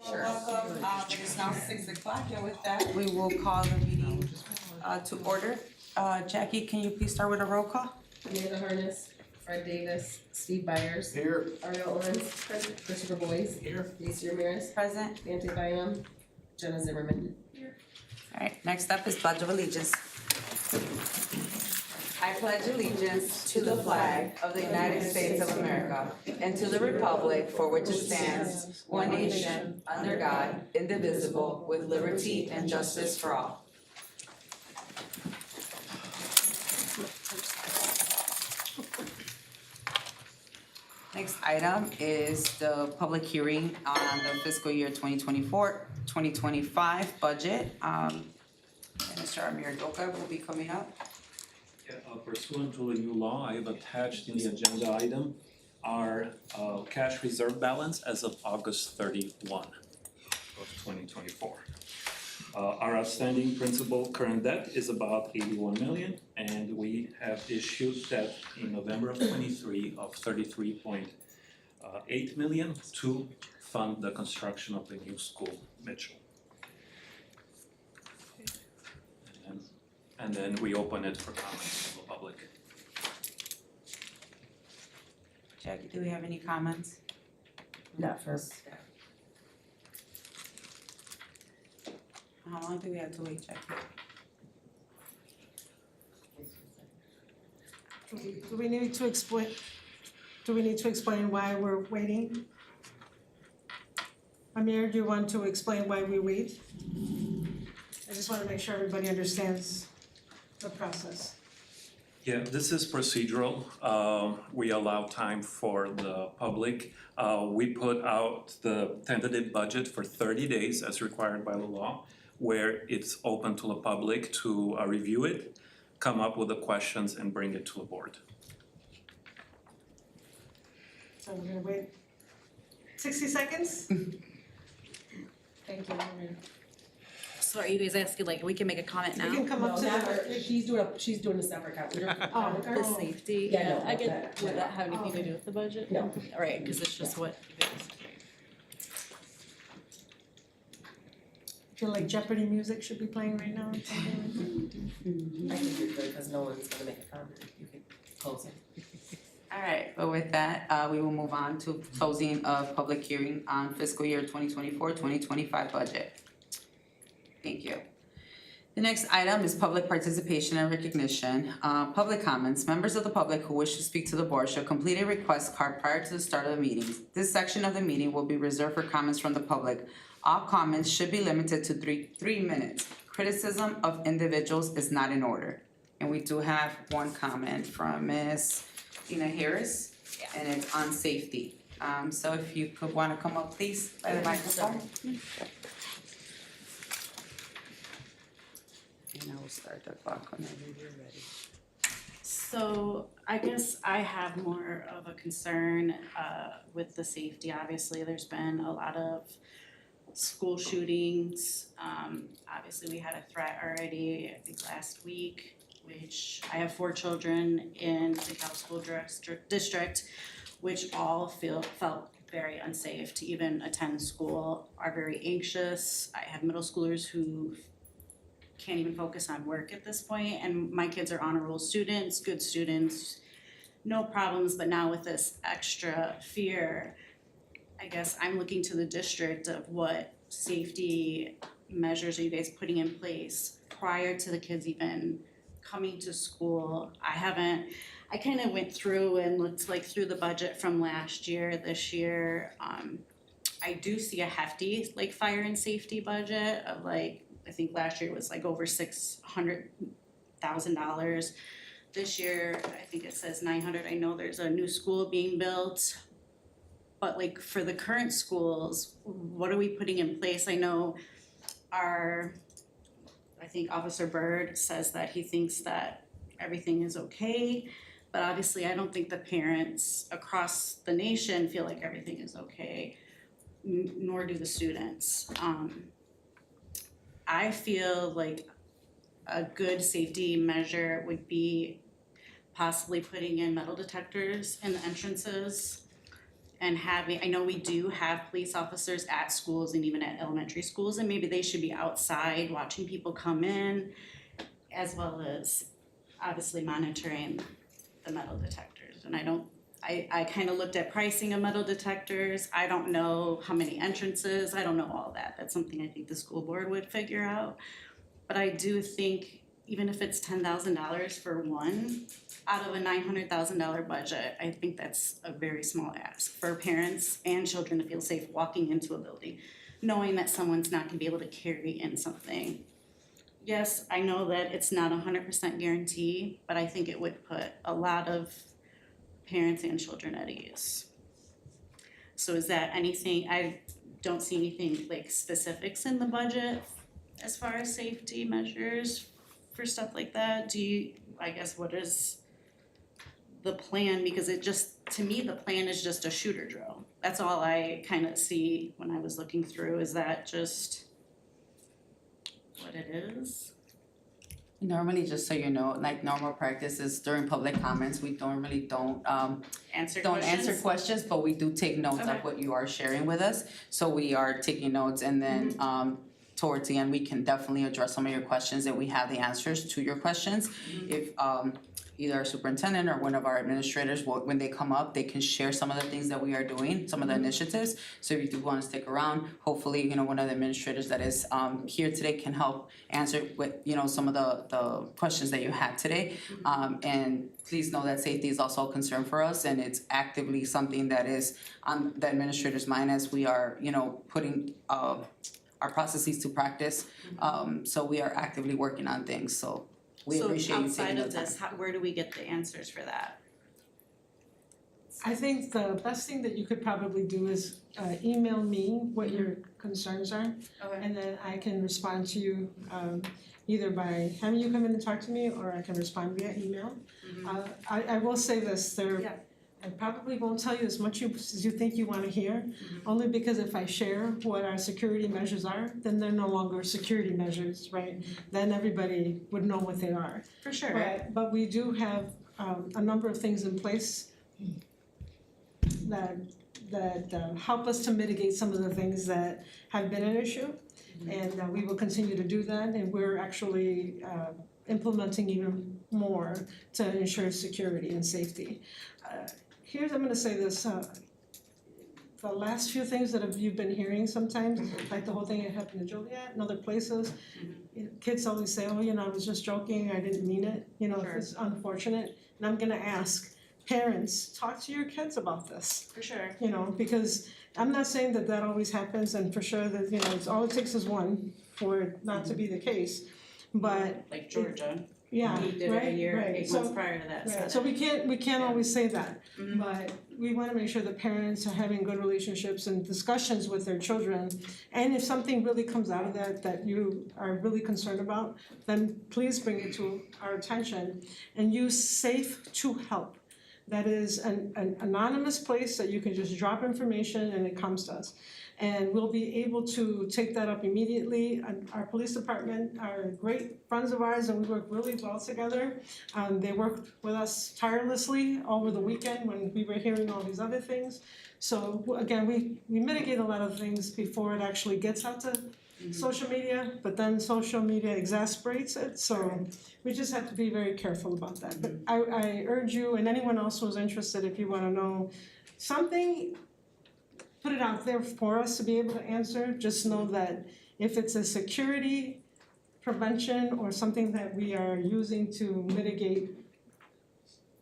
Sure. It is now 6:00, and with that, we will call the meeting to order. Jackie, can you please start with a roll call? Amanda Harness, Fred Davis, Steve Byers. Here. Ariel Owens, present. Christopher Boyce. Here. Lisa Ramirez, Present. Nancy Bynum, Jenna Zimmerman. Alright, next up is Pledge of Allegiance. I pledge allegiance to the flag of the United States of America and to the republic for which it stands, one nation, under God, indivisible, with liberty and justice for all. Next item is the public hearing on the fiscal year 2024-2025 budget. And Mr. Amir Doka will be coming up. Yeah, pursuant to the new law, I have attached in the agenda item our cash reserve balance as of August 31 of 2024. Our outstanding principal current debt is about 81 million, and we have issued debt in November of 23 of 33.8 million to fund the construction of the new school, Mitchell. And then we open it for comments from the public. Jackie, do we have any comments? Not first. How long do we have to wait, Jackie? Do we need to explain why we're waiting? Amir, do you want to explain why we wait? I just wanna make sure everybody understands the process. Yeah, this is procedural. We allow time for the public. We put out the tentative budget for 30 days as required by the law, where it's open to the public to review it, come up with the questions and bring it to the board. So we're gonna wait 60 seconds? Thank you, Amir. So are you guys asking, like, we can make a comment You now? can come up No, to not the, her, she's doing a separate comment. Oh, The safety, Yeah, no, I get, that- would that have anything to do with the budget? No. Alright, cause it's just what you guys. feel like Jeopardy music should be playing right now. I think you're good, cause no one's gonna make a comment, you can close it. Alright, but with that, we will move on to closing of public hearing on fiscal year 2024-2025 budget. Thank you. The next item is public participation and recognition. Public comments. Members of the public who wish to speak to the board shall complete a request card prior to the start of the meeting. This section of the meeting will be reserved for comments from the public. All comments should be limited to three minutes. Criticism of individuals is not in order. And we do have one comment from Ms. Tina Harris, and it's on safety. So if you could wanna come up, please, by the microphone. And I will start the clock whenever you're ready. So I guess I have more of a concern with the safety. Obviously, there's been a lot of school shootings. Obviously, we had a threat already, I think last week, which I have 4 children in the DeKalb school district, which all felt very unsafe to even attend school, are very anxious. I have middle schoolers who can't even focus on work at this point, and my kids are honor roll students, good students, no problems, but now with this extra fear, I guess I'm looking to the district of what safety measures are you guys putting in place prior to the kids even coming to school. I kind of went through and looked like through the budget from last year, this year. I do see a hefty like fire and safety budget of like, I think last year was like over $600,000. This year, I think it says 900. I know there's a new school being built. But like for the current schools, what are we putting in place? I know I think Officer Byrd says that he thinks that everything is okay. But obviously, I don't think the parents across the nation feel like everything is okay, nor do the students. I feel like a good safety measure would be possibly putting in metal detectors in the entrances and having, I know we do have police officers at schools and even at elementary schools, and maybe they should be outside watching people come in, as well as obviously monitoring the metal detectors. And I kind of looked at pricing of metal detectors. I don't know how many entrances, I don't know all that. That's something I think the school board would figure out. But I do think even if it's $10,000 for one, out of a $900,000 budget, I think that's a very small ask for parents and children to feel safe walking into a building, knowing that someone's not gonna be able to carry in something. Yes, I know that it's not 100% guarantee, but I think it would put a lot of parents and children at ease. So is that anything, I don't see anything like specifics in the budget as far as safety measures for stuff like that. Do you, I guess, what is the plan? Because it just, to me, the plan is just a shooter drill. That's all I kind of see when I was looking through. Is that just what it is? Normally, just so you know, like normal practice is during public comments, we normally don't Answer don't questions? answer questions, but we do take notes Okay. of what you are sharing with us. So we are taking notes, and then towards the end, we can definitely address some of your questions and we have the answers to your questions. If either our superintendent or one of our administrators, when they come up, they can share some of the things that we are doing, some of the initiatives. So if you do wanna stick around, hopefully, one of the administrators that is here today can help answer with, some of the questions that you had today. And please know that safety is also a concern for us, and it's actively something that is on the administrator's mind as we are, putting our processes to practice. So we are actively working on things, so we appreciate you taking the time. So outside of this, where do we get the answers for that? I think the best thing that you could probably do is email me what your concerns are, Okay. and then I can respond to you either by having you come in and talk to me, or I can respond via email. I will say this, Yeah. I probably won't tell you as much as you think you wanna hear, only because if I share what our security measures are, then they're no longer security measures, right? Then everybody would know what they are. For sure. But we do have a number of things in place that help us to mitigate some of the things that have been an issue. And we will continue to do that, and we're actually implementing even more to ensure security and safety. I'm gonna say this, the last few things that you've been hearing sometimes, like the whole thing that happened to Juliet and other places, kids always say, oh, I was just joking, I didn't mean it, Sure. it's unfortunate. And I'm gonna ask parents, talk to your kids about this, For sure. because I'm not saying that always happens, and for sure that, it's all it takes is one for it not to be the case, but Like Georgia. yeah, We did it a right, year, right. 8 So- months prior to that. Right, so we can't always say that, Mhm. but we wanna make sure that parents are having good relationships and discussions with their children. And if something really comes out of that you are really concerned about, then please bring it to our attention and use Safe to Help. That is an anonymous place that you can just drop information and it comes to us. And we'll be able to take that up immediately. And our police department are great friends of ours, and we work really well together. They worked with us tirelessly over the weekend when we were hearing all these other things. So again, we mitigate a lot of things before it actually gets out to social media, but then social media exasperates it, so we just have to be very careful about that. But I urge you and anyone else who's interested, if you wanna know something, put it out there for us to be able to answer. Just know that if it's a security prevention or something that we are using to mitigate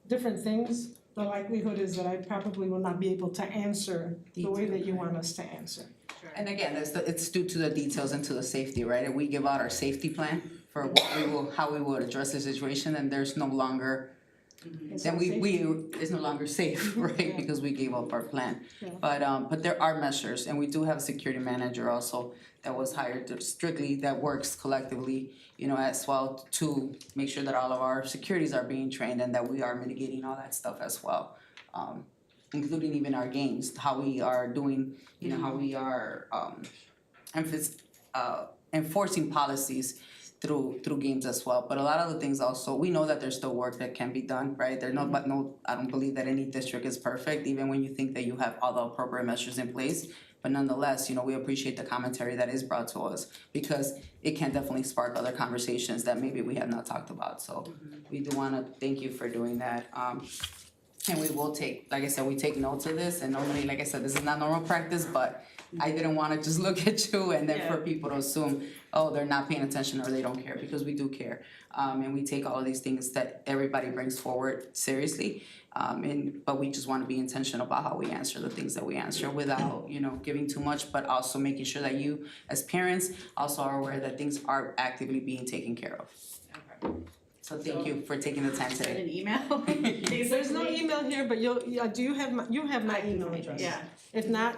different things, the likelihood is that I probably will not be able to answer the way that you want us to answer. And again, it's due to the details and to the safety, right? If we give out our safety plan for how we will address the situation, then there's no longer, It's then not safe. it's no longer safe, right? Yeah. Because we gave up our plan. Yeah. But there are measures, and we do have a security manager also that was hired strictly, that works collectively, as well, to make sure that all of our securities are being trained and that we are mitigating all that stuff as well. Including even our games, how we are doing, how we are enforcing policies through games as well. But a lot of the things also, we know that there's still work that can be done, right? I don't believe that any district is perfect, even when you think that you have all the appropriate measures in place. But nonetheless, we appreciate the commentary that is brought to us, because it can definitely spark other conversations that maybe we have not talked about. So we do wanna thank you for doing that. And we will take, like I said, we take notes of this, and normally, like I said, this is not normal practice, but I didn't wanna just look at you and then for people to assume, oh, they're not paying attention or they don't care, because we do care. And we take all of these things that everybody brings forward seriously. But we just wanna be intentional about how we answer the things that we answer without, giving too much, but also making sure that you, as parents, also are aware that things are actively being taken care of. Okay. So thank you for taking the time Send today. an email, There's no email here, but do you have my email address? Yeah. If not,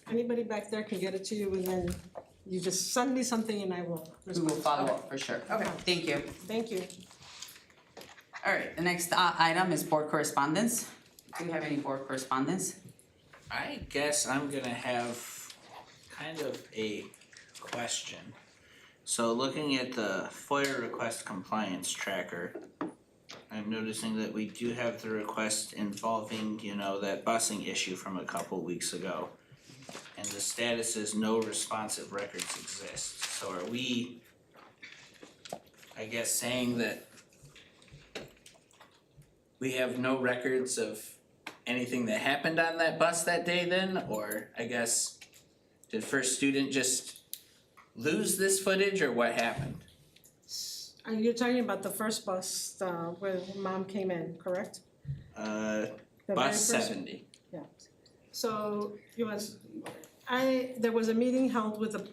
anybody back there can get it to you, and then you just send me something and I will We respond. will follow up for sure. Okay, thank you. Thank you. Alright, the next item is board correspondence. Do you have any board correspondence? I guess I'm gonna have kind of a question. So looking at the FOIA request compliance tracker, I'm noticing that we do have the request involving, that busing issue from a couple weeks ago. And the status is no responsive records exist. So are we, I guess, saying that we have no records of anything that happened on that bus that day then? Or I guess, did first student just lose this footage or what happened? And you're talking about the first bus, where mom came in, correct? The very Bus first- 70. Yeah. So there was a meeting held with the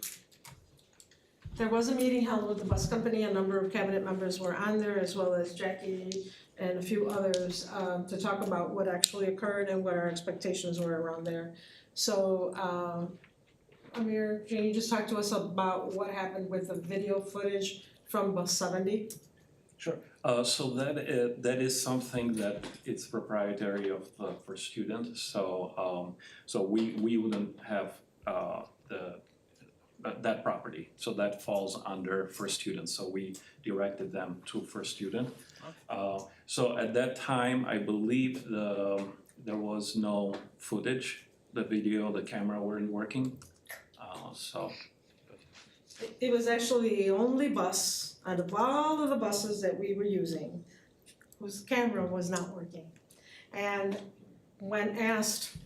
bus company. A number of cabinet members were on there, as well as Jackie and a few others, to talk about what actually occurred and what our expectations were around there. So, Amir, can you just talk to us about what happened with the video footage from bus 70? Sure. So that is something that it's proprietary of the first student. So we wouldn't have that property. So that falls under first student. So we directed them to first student. So at that time, I believe there was no footage. The video, the camera weren't working. It was actually the only bus out of all of the buses that we were using whose camera was not working. And when asked,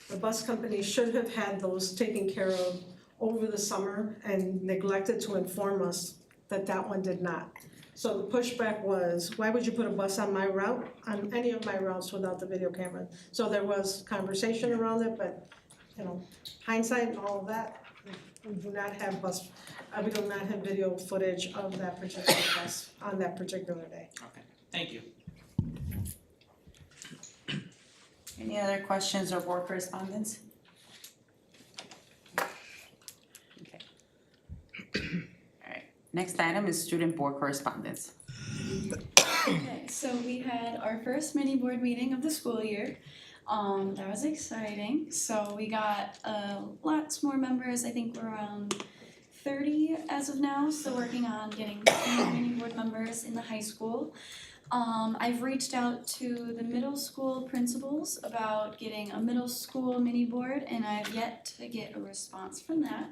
the bus company should have had those taken care of over the summer and neglected to inform us that one did not. So the pushback was, why would you put a bus on my route, on any of my routes without the video camera? So there was conversation around it, but, hindsight and all of that, we do not have video footage of that particular bus on that particular day. Okay, thank you. Any other questions or board correspondence? Okay. Alright, next item is student board correspondence. Okay, so we had our first mini board meeting of the school year. That was exciting. So we got lots more members. I think we're around 30 as of now, still working on getting more mini board members in the high school. I've reached out to the middle school principals about getting a middle school mini board, and I've yet to get a response from that.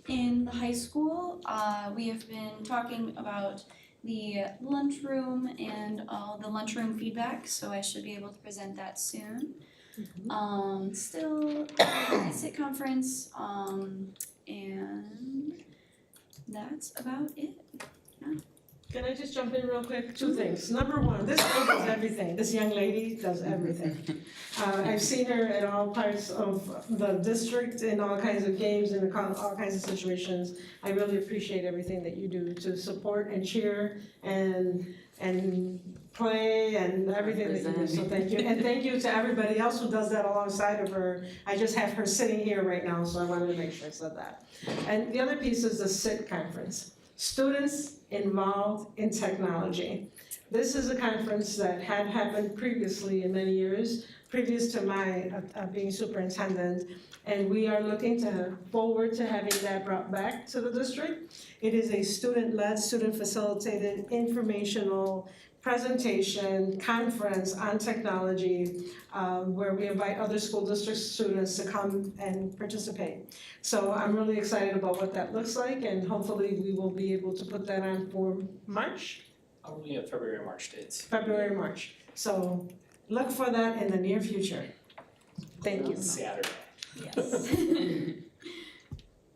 In the high school, we have been talking about the lunchroom and all the lunchroom feedback, so I should be able to present that soon. Still a SIT conference, and that's about it. Can I just jump in real quick? Two things. Number one, this girl does everything. This young lady does everything. I've seen her in all parts of the district, in all kinds of games, in all kinds of situations. I really appreciate everything that you do to support and cheer and play and everything that you do, so thank you. And thank you to everybody else who does that alongside of her. I just have her sitting here right now, so I wanted to make sure I said that. And the other piece is the SIT conference. Students involved in technology. This is a conference that had happened previously in many years, previous to my being superintendent, and we are looking forward to having that brought back to the district. It is a student-led, student-facilitated, informational presentation, conference on technology, where we invite other school district students to come and participate. So I'm really excited about what that looks like, and hopefully we will be able to put that on for March, Probably at February, March dates. February, March. So look for that in the near future. Thank you. Saturday. Yes.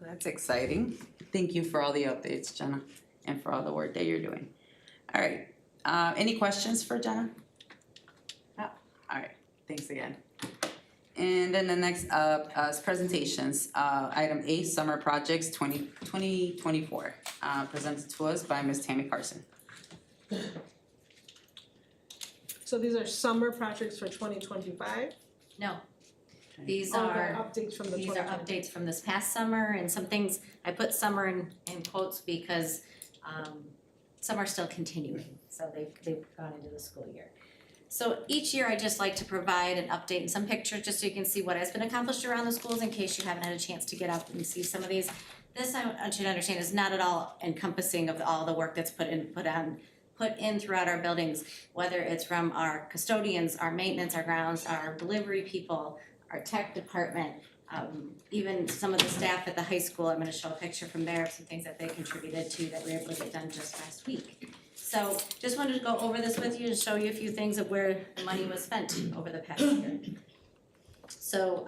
That's exciting. Thank you for all the updates, Jenna, and for all the work that you're doing. All right, any questions for Jenna? No? All right, thanks again. And then the next up is presentations. Item A, Summer Projects 2024, presented to us by Ms. Tammy Carson. So these are summer projects for 2025? No, these Oh, are, they're updates from the 2025. these are updates from this past summer and some things, I put summer in quotes because some are still continuing, so they've gone into the school year. So each year I just like to provide an update and some pictures just so you can see what has been accomplished around the schools in case you haven't had a chance to get out and see some of these. This I want you to understand is not at all encompassing of all the work that's put in throughout our buildings, whether it's from our custodians, our maintenance, our grounds, our delivery people, our tech department, even some of the staff at the high school. I'm gonna show a picture from there of some things that they contributed to that we were able to get done just last week. So just wanted to go over this with you and show you a few things of where the money was spent over the past year. So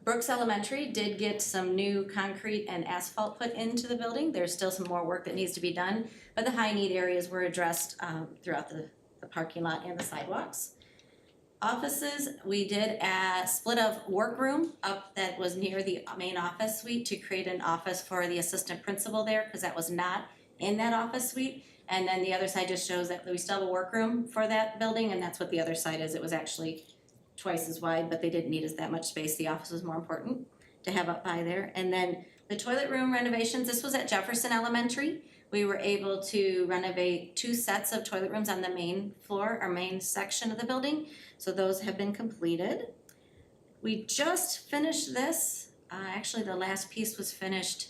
Brooks Elementary did get some new concrete and asphalt put into the building. There's still some more work that needs to be done, but the high need areas were addressed throughout the parking lot and the sidewalks. Offices, we did a split of workroom up that was near the main office suite to create an office for the assistant principal there, because that was not in that office suite. And then the other side just shows that we still have a workroom for that building, and that's what the other side is. It was actually twice as wide, but they didn't need us that much space. The office was more important to have up by there. And then the toilet room renovations, this was at Jefferson Elementary. We were able to renovate 2 sets of toilet rooms on the main floor, or main section of the building. So those have been completed. We just finished this. Actually, the last piece was finished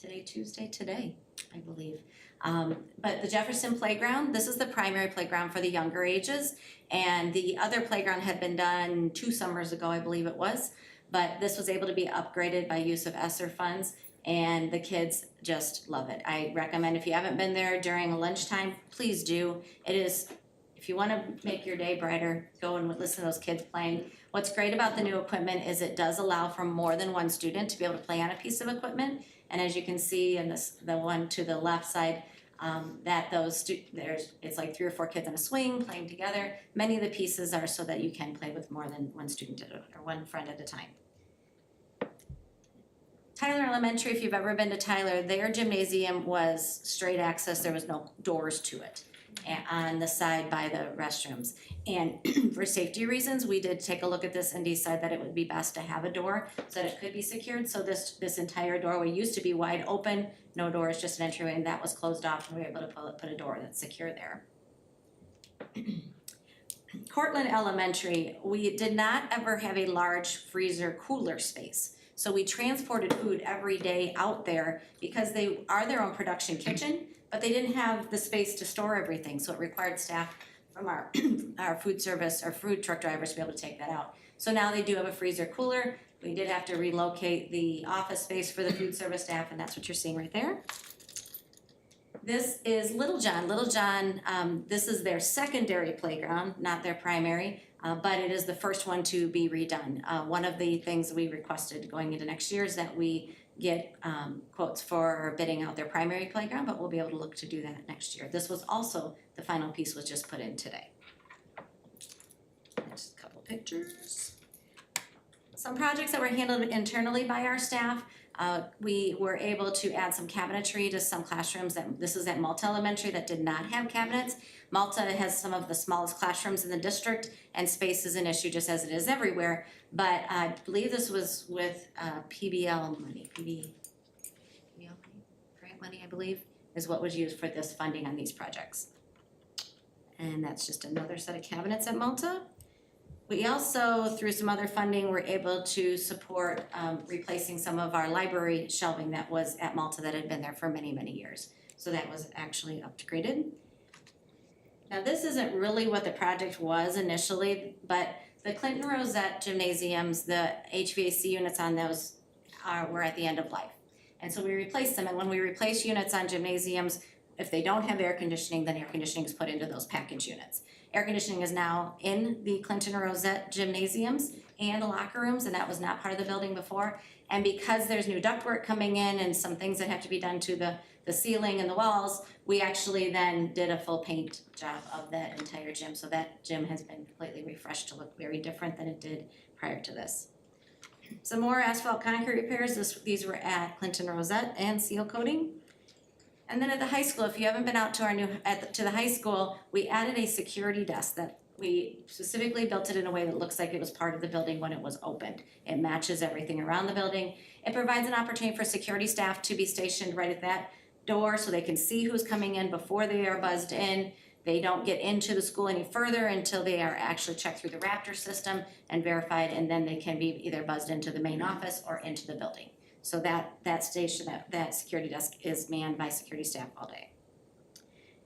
today, I believe. But the Jefferson Playground, this is the primary playground for the younger ages. And the other playground had been done 2 summers ago, I believe it was. But this was able to be upgraded by use of ESSER funds, and the kids just love it. I recommend, if you haven't been there during lunchtime, please do. It is, if you wanna make your day brighter, go and listen to those kids playing. What's great about the new equipment is it does allow for more than one student to be able to play on a piece of equipment. And as you can see in this, the one to the left side, that it's like 3 or 4 kids on a swing playing together. Many of the pieces are so that you can play with more than one student or one friend at a time. Tyler Elementary, if you've ever been to Tyler, their gymnasium was straight access. There was no doors to it on the side by the restrooms. And for safety reasons, we did take a look at this and decide that it would be best to have a door so that it could be secured. So this entire doorway used to be wide open, no doors, just an entryway, and that was closed off, and we were able to put a door that's secure there. Cortland Elementary, we did not ever have a large freezer cooler space. So we transported food every day out there because they are their own production kitchen, but they didn't have the space to store everything. So it required staff from our food service, our food truck drivers to be able to take that out. So now they do have a freezer cooler. We did have to relocate the office space for the food service staff, and that's what you're seeing right there. This is Little John. Little John, this is their secondary playground, not their primary. But it is the first one to be redone. One of the things we requested going into next year is that we get quotes for bidding out their primary playground, but we'll be able to look to do that next year. This was also, the final piece was just put in today. Just a couple pictures. Some projects that were handled internally by our staff. We were able to add some cabinetry to some classrooms this is at Malta Elementary that did not have cabinets. Malta has some of the smallest classrooms in the district, and space is an issue just as it is everywhere. But I believe this was with PBL money, grant money, I believe, is what was used for this funding on these projects. And that's just another set of cabinets at Malta. We also, through some other funding, were able to support replacing some of our library shelving that was at Malta that had been there for many, many years. so that was actually upgraded. Now, this isn't really what the project was initially, but the Clinton Rosette gymnasiums, the HVAC units on those were at the end of life. And so we replaced them, and when we replace units on gymnasiums, if they don't have air conditioning, then air conditioning is put into those package units. Air conditioning is now in the Clinton Rosette gymnasiums and the locker rooms, and that was not part of the building before. And because there's new ductwork coming in and some things that have to be done to the ceiling and the walls, we actually then did a full paint job of that entire gym. So that gym has been completely refreshed to look very different than it did prior to this. Some more asphalt concrete repairs. These were at Clinton Rosette and seal coating. And then at the high school, if you haven't been out to to the high school, we added a security desk that we specifically built it in a way that looks like it was part of the building when it was opened. It matches everything around the building. It provides an opportunity for security staff to be stationed right at that door so they can see who's coming in before they are buzzed in. They don't get into the school any further until they are actually checked through the Raptor system and verified, and then they can be either buzzed into the main office or into the building. So that station, that security desk is manned by security staff all day.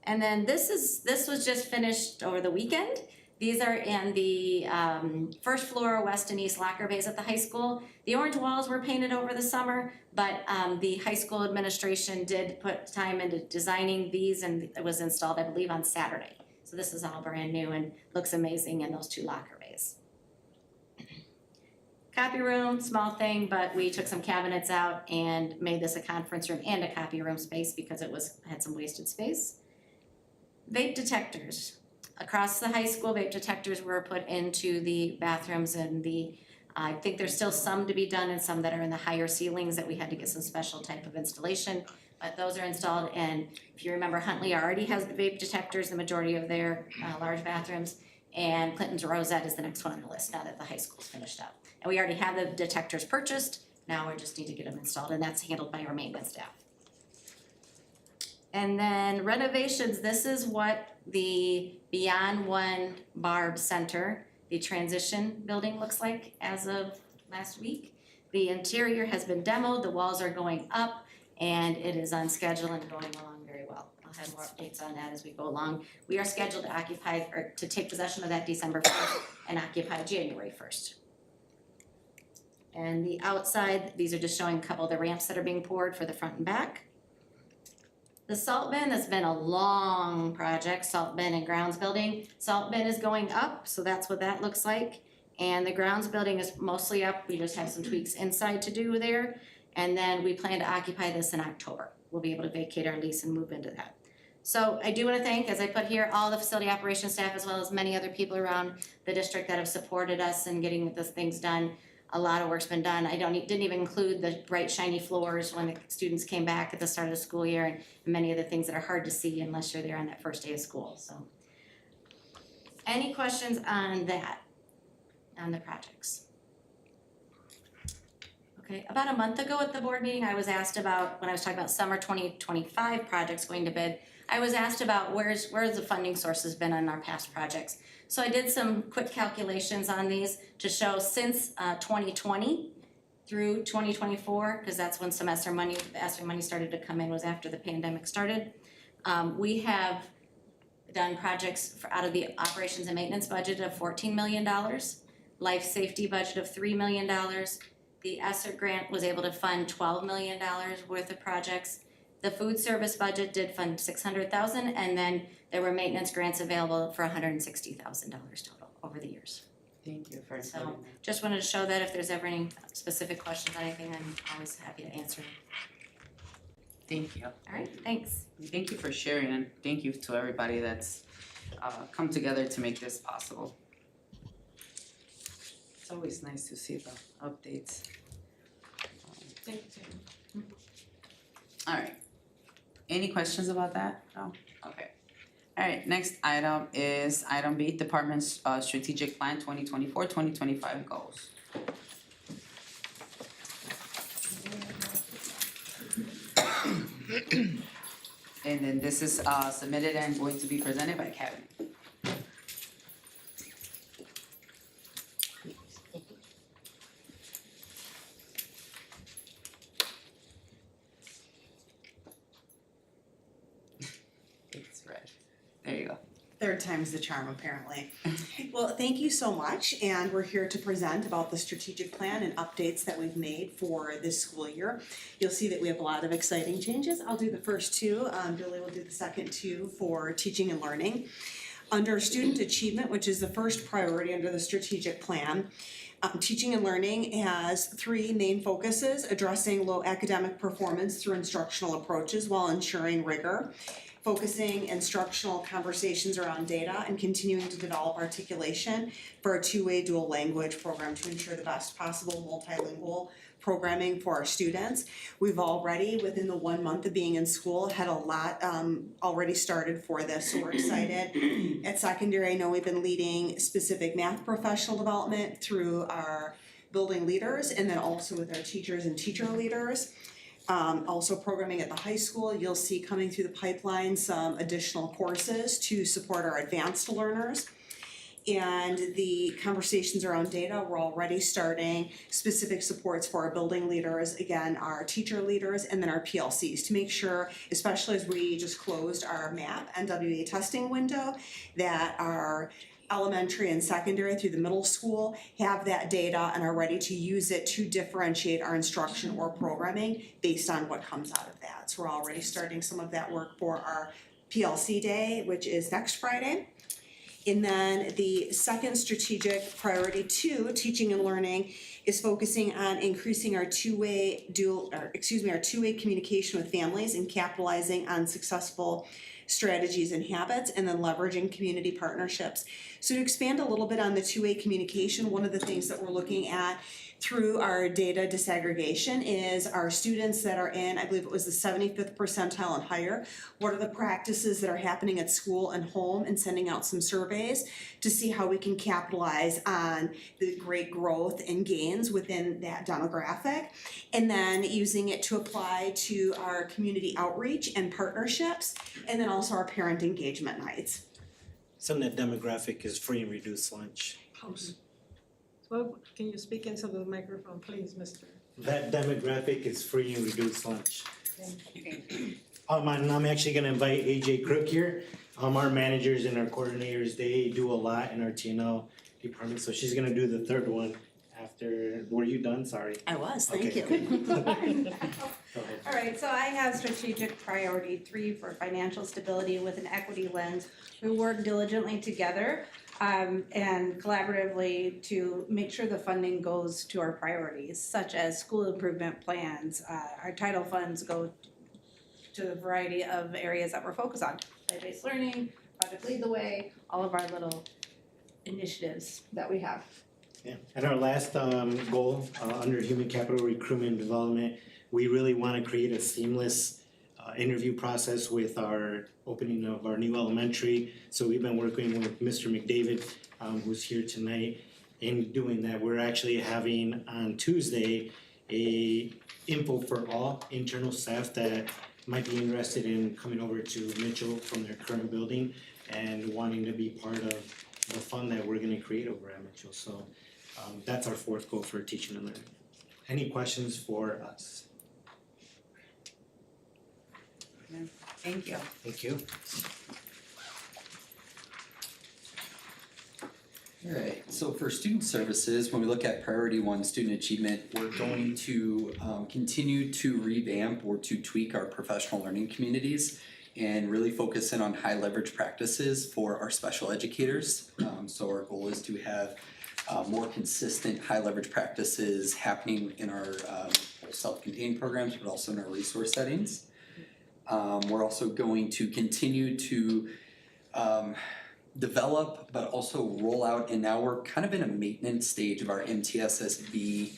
And then this was just finished over the weekend. These are in the first floor, west and east locker bays at the high school. The orange walls were painted over the summer, but the high school administration did put time into designing these, and it was installed, I believe, on Saturday. So this is all brand new and looks amazing in those two locker bays. Copy room, small thing, but we took some cabinets out and made this a conference room and a copy room space because it had some wasted space. Vape detectors. Across the high school, vape detectors were put into the bathrooms, and I think there's still some to be done and some that are in the higher ceilings that we had to get some special type of installation, but those are installed. And if you remember, Huntley already has the vape detectors, the majority of their large bathrooms, and Clinton's Rosette is the next one on the list now that the high school's finished up. And we already have the detectors purchased, now we just need to get them installed, and that's handled by our maintenance staff. And then renovations, this is what the Beyond One Barb Center, the transition building looks like as of last week. The interior has been demoed, the walls are going up, and it is on schedule and going along very well. I'll have more updates on that as we go along. We are scheduled to occupy, or to take possession of that December 1st and occupy January 1st. And the outside, these are just showing a couple of the ramps that are being poured for the front and back. The salt bin has been a long project, salt bin and grounds building. Salt bin is going up, so that's what that looks like. And the grounds building is mostly up, we just have some tweaks inside to do there. And then we plan to occupy this in October. We'll be able to vacate our lease and move into that. So I do wanna thank, as I put here, all the facility operations staff as well as many other people around the district that have supported us in getting these things done. A lot of work's been done. Didn't even include the bright shiny floors when the students came back at the start of the school year, and many of the things that are hard to see unless you're there on that first day of school, so. Any questions on that, on the projects? Okay, about a month ago at the board meeting, I was asked about, when I was talking about summer 2025 projects going to bid, I was asked about where's the funding sources been on our past projects. So I did some quick calculations on these to show since 2020 through 2024, because that's when the ESSER money started to come in, was after the pandemic started. We have done projects out of the operations and maintenance budget of $14 million, life safety budget of $3 million. The ESSER grant was able to fund $12 million worth of projects. The food service budget did fund $600,000, and then there were maintenance grants available for $160,000 total over the years. Thank you for So including just wanted to show that if there's ever any specific questions on anything, I'm always happy to answer. that. Thank you. All right, thanks. Thank you for sharing, and thank you to everybody that's come together to make this possible. It's always nice to see the updates. Thank you. All right. Any questions about that? No? Okay. All right, next item is item B, Department's Strategic Plan 2024-2025 goals. And then this is submitted and going to be presented by Kevin. third time's the charm, apparently. Well, thank you so much, and we're here to present about the strategic plan and updates that we've made for this school year. You'll see that we have a lot of exciting changes. I'll do the first two, Billy will do the second two for teaching and learning. Under student achievement, which is the first priority under the strategic plan, teaching and learning has three main focuses: addressing low academic performance through instructional approaches while ensuring rigor, focusing instructional conversations around data, and continuing to develop articulation for a two-way dual language program to ensure the best possible multilingual programming for our students. We've already, within the 1 month of being in school, had a lot already started for this, so we're excited. At secondary, I know we've been leading specific math professional development through our building leaders, and then also with our teachers and teacher leaders. Also programming at the high school, you'll see coming through the pipeline some additional courses to support our advanced learners. And the conversations around data, we're already starting specific supports for our building leaders, again, our teacher leaders, and then our PLCs to make sure, especially as we just closed our MAP NWA testing window, that our elementary and secondary through the middle school have that data and are ready to use it to differentiate our instruction or programming based on what comes out of that. So we're already starting some of that work for our PLC day, which is next Friday. And then the second strategic priority, two, teaching and learning, is focusing on increasing our two-way communication with families and capitalizing on successful strategies and habits, and then leveraging community partnerships. So to expand a little bit on the two-way communication, one of the things that we're looking at through our data disaggregation is our students that are in, I believe it was the 75th percentile and higher, what are the practices that are happening at school and home, and sending out some surveys to see how we can capitalize on the great growth and gains within that demographic, and then using it to apply to our community outreach and partnerships, and then also our parent engagement nights. Some of that demographic is free and reduced lunch. Well, can you speak into the microphone, please, Mr.? That demographic is free and reduced lunch. And I'm actually gonna invite AJ Crook here. Our managers and our coordinators, they do a lot in our TNL department, so she's gonna do the third one after, were you done? Sorry. I was, thank Okay. you. Go ahead. Alright, so I have strategic priority 3 for financial stability with an equity lens. We work diligently together and collaboratively to make sure the funding goes to our priorities, such as school improvement plans. Our title funds go to a variety of areas that we're focused on. Play-based learning, Project Lead the Way, all of our little initiatives that we have. Yeah, and our last goal under human capital recruitment and development, we really wanna create a seamless interview process with our opening of our new elementary. So we've been working with Mr. McDavid, who's here tonight. In doing that, we're actually having on Tuesday a info for all internal staff that might be interested in coming over to Mitchell from their current building and wanting to be part of the fund that we're gonna create over at Mitchell. So that's our fourth goal for teaching and learning. Any questions for us? Thank you. Thank you. Alright, so for student services, when we look at priority 1, student achievement, we're going to continue to revamp or to tweak our professional learning communities and really focus in on high leverage practices for our special educators. So our goal is to have more consistent high leverage practices happening in our self-contained programs, but also in our resource settings. We're also going to continue to develop, but also roll out, and now we're kind of in a maintenance stage of our MTSSB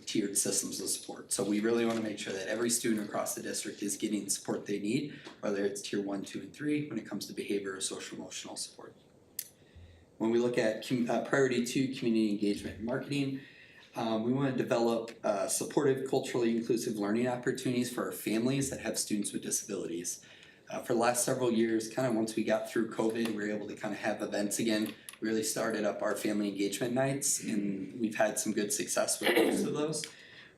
tiered systems of support. So we really wanna make sure that every student across the district is getting the support they need, whether it's tier 1, 2, and 3, when it comes to behavior or social emotional support. When we look at priority 2, community engagement and marketing, we want to develop supportive, culturally inclusive learning opportunities for our families that have students with disabilities. For the last several years, kind of once we got through COVID, we were able to kind of have events again. We really started up our family engagement nights, and we've had some good success with most of those.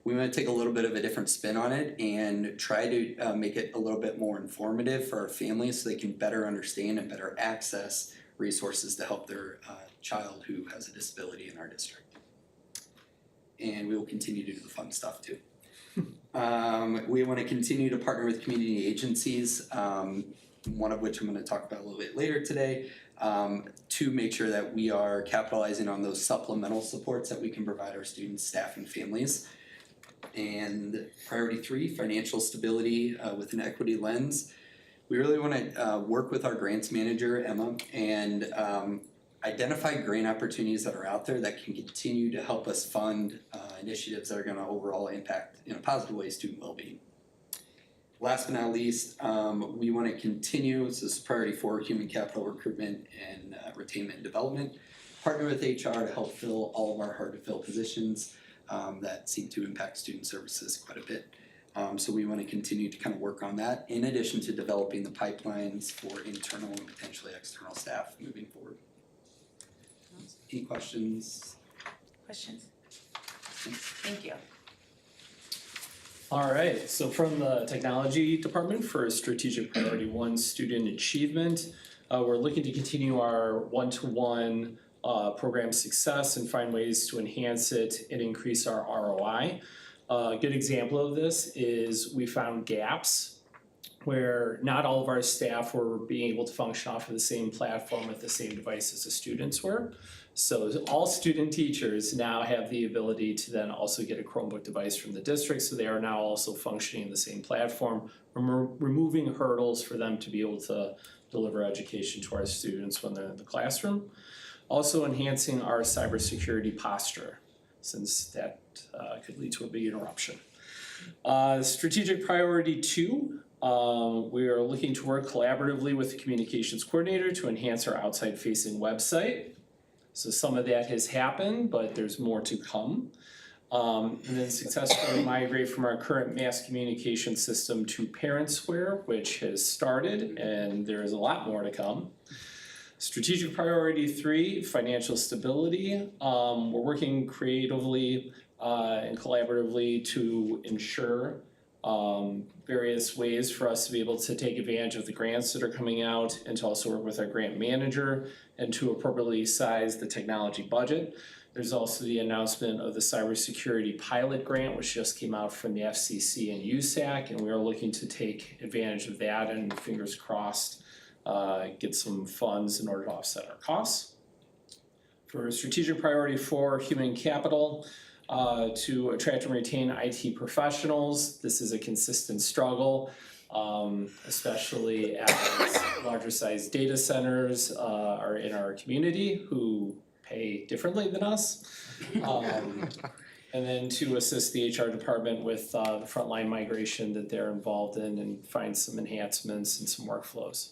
We want to take a little bit of a different spin on it and try to make it a little bit more informative for our families so they can better understand and better access resources to help their child who has a disability in our district. And we will continue to do the fun stuff too. We want to continue to partner with community agencies, one of which I'm going to talk about a little bit later today, to make sure that we are capitalizing on those supplemental supports that we can provide our students, staff, and families. And priority 3, financial stability with an equity lens. We really want to work with our grants manager, Emma, and identify grant opportunities that are out there that can continue to help us fund initiatives that are going to overall impact in a positive way student well-being. Last but not least, we want to continue, this is priority 4, human capital recruitment and retainment and development. Partner with HR to help fill all of our hard-to-fill positions that seem to impact student services quite a bit. So we want to continue to kind of work on that in addition to developing the pipelines for internal and potentially external staff moving forward. Any questions? Questions? Thank you. All right, so from the technology department for strategic priority 1 student achievement, we're looking to continue our one-to-one program success and find ways to enhance it and increase our ROI. A good example of this is we found gaps where not all of our staff were being able to function off of the same platform with the same devices the students were. So all student teachers now have the ability to then also get a Chromebook device from the district, so they are now also functioning in the same platform, removing hurdles for them to be able to deliver education to our students when they're in the classroom. Also enhancing our cybersecurity posture, since that could lead to a big interruption. Strategic priority 2, we are looking to work collaboratively with the communications coordinator to enhance our outside-facing website. So some of that has happened, but there's more to come. And then successfully migrate from our current mass communication system to ParentSquare, which has started, and there is a lot more to come. Strategic priority 3, financial stability. We're working creatively and collaboratively to ensure various ways for us to be able to take advantage of the grants that are coming out and to also work with our grant manager and to appropriately size the technology budget. There's also the announcement of the cybersecurity pilot grant, which just came out from the FCC and USAC, and we are looking to take advantage of that and fingers crossed get some funds in order to offset our costs. For strategic priority 4, human capital, to attract and retain IT professionals. This is a consistent struggle, especially as larger sized data centers are in our community who pay differently than us. And then to assist the HR department with the frontline migration that they're involved in and find some enhancements and some workflows.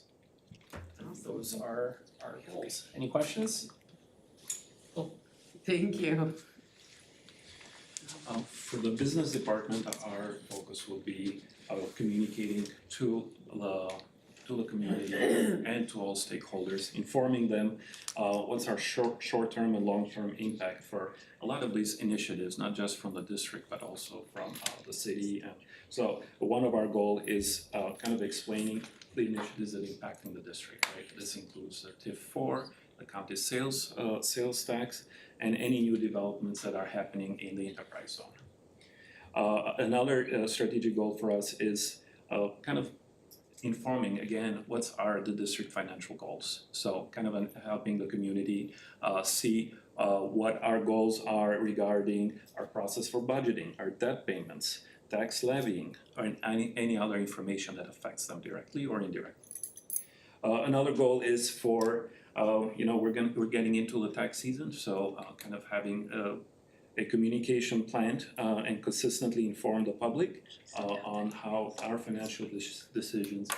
Those are our goals. Any questions? Thank you. For the business department, our focus will be communicating to the community and to all stakeholders, informing them what's our short-term and long-term impact for a lot of these initiatives, not just from the district, but also from the city. And so one of our goal is kind of explaining the initiatives that are impacting the district, right? This includes the TIF 4, the county sales tax, and any new developments that are happening in the enterprise zone. Another strategic goal for us is kind of informing again what's the district financial goals. So kind of helping the community see what our goals are regarding our process for budgeting, our debt payments, tax levying, or any other information that affects them directly or indirectly. Another goal is for we're getting into the tax season, so kind of having a communication plan and consistently inform the public on how our financial decisions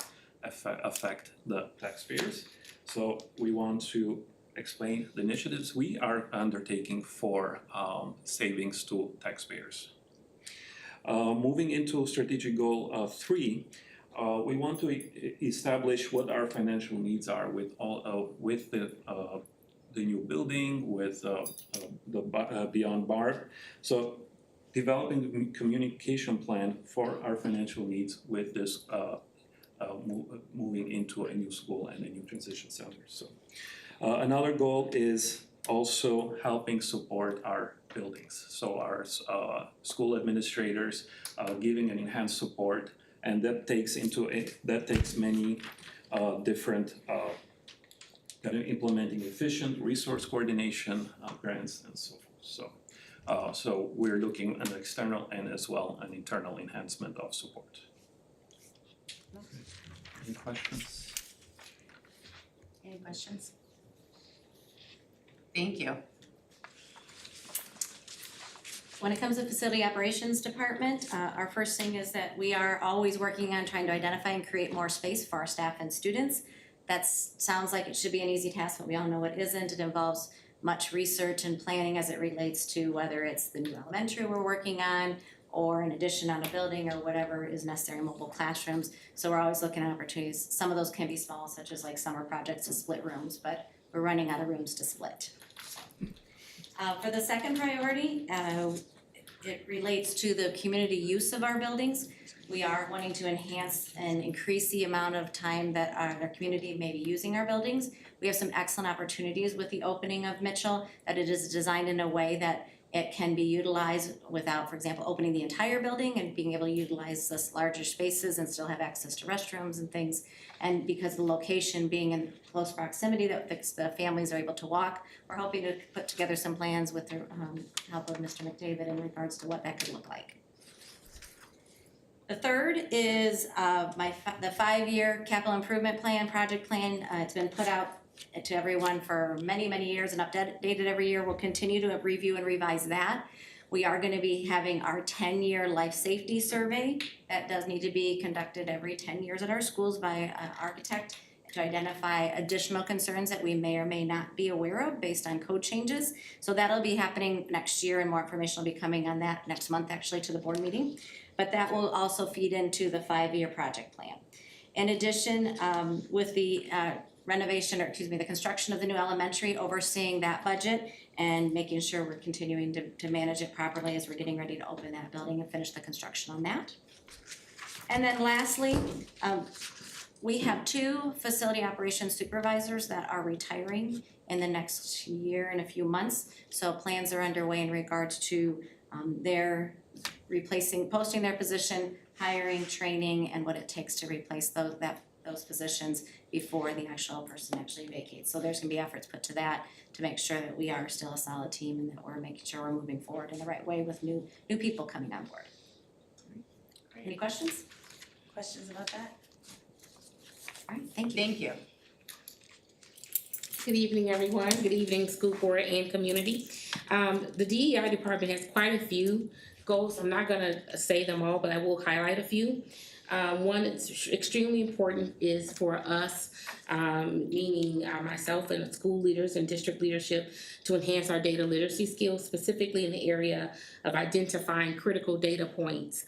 affect the taxpayers. So we want to explain the initiatives we are undertaking for savings to taxpayers. Moving into strategic goal 3, we want to establish what our financial needs are with the new building, with the Beyond Barb. So developing a communication plan for our financial needs with this moving into a new school and a new transition center. So another goal is also helping support our buildings. So our school administrators giving an enhanced support, and that takes many different implementing efficient resource coordination grants and so forth. So we're looking at external and as well an internal enhancement of support. Any questions? Any questions? Thank you. When it comes to facility operations department, our first thing is that we are always working on trying to identify and create more space for our staff and students. That sounds like it should be an easy task, but we all know it isn't. It involves much research and planning as it relates to whether it's the new elementary we're working on or an addition on a building or whatever is necessary, mobile classrooms. So we're always looking at opportunities. Some of those can be small, such as like summer projects to split rooms, but we're running out of rooms to split. For the second priority, it relates to the community use of our buildings. We are wanting to enhance and increase the amount of time that our community may be using our buildings. We have some excellent opportunities with the opening of Mitchell, that it is designed in a way that it can be utilized without, for example, opening the entire building and being able to utilize this larger spaces and still have access to restrooms and things. And because the location being in close proximity that the families are able to walk, we're hoping to put together some plans with the help of Mr. McDavid in regards to what that could look like. The third is the 5-year capital improvement plan, project plan. It's been put out to everyone for many, many years and updated every year. We'll continue to review and revise that. We are going to be having our 10-year life safety survey. That does need to be conducted every 10 years at our schools by an architect to identify additional concerns that we may or may not be aware of based on code changes. So that'll be happening next year, and more information will be coming on that next month actually to the board meeting. But that will also feed into the 5-year project plan. In addition, with the the construction of the new elementary, overseeing that budget and making sure we're continuing to manage it properly as we're getting ready to open that building and finish the construction on that. And then lastly, we have 2 facility operations supervisors that are retiring in the next year and a few months. So plans are underway in regards to their posting their position, hiring, training, and what it takes to replace those positions before the actual person actually vacates. So there's gonna be efforts put to that to make sure that we are still a solid team and that we're making sure we're moving forward in the right way with new people coming on board. Any questions? Questions about that? All right, thank you. Thank you. Good evening, everyone. Good evening, school board and community. The DEI department has quite a few goals. I'm not gonna say them all, but I will highlight a few. One that's extremely important is for us, meaning myself and school leaders and district leadership, to enhance our data literacy skills, specifically in the area of identifying critical data points,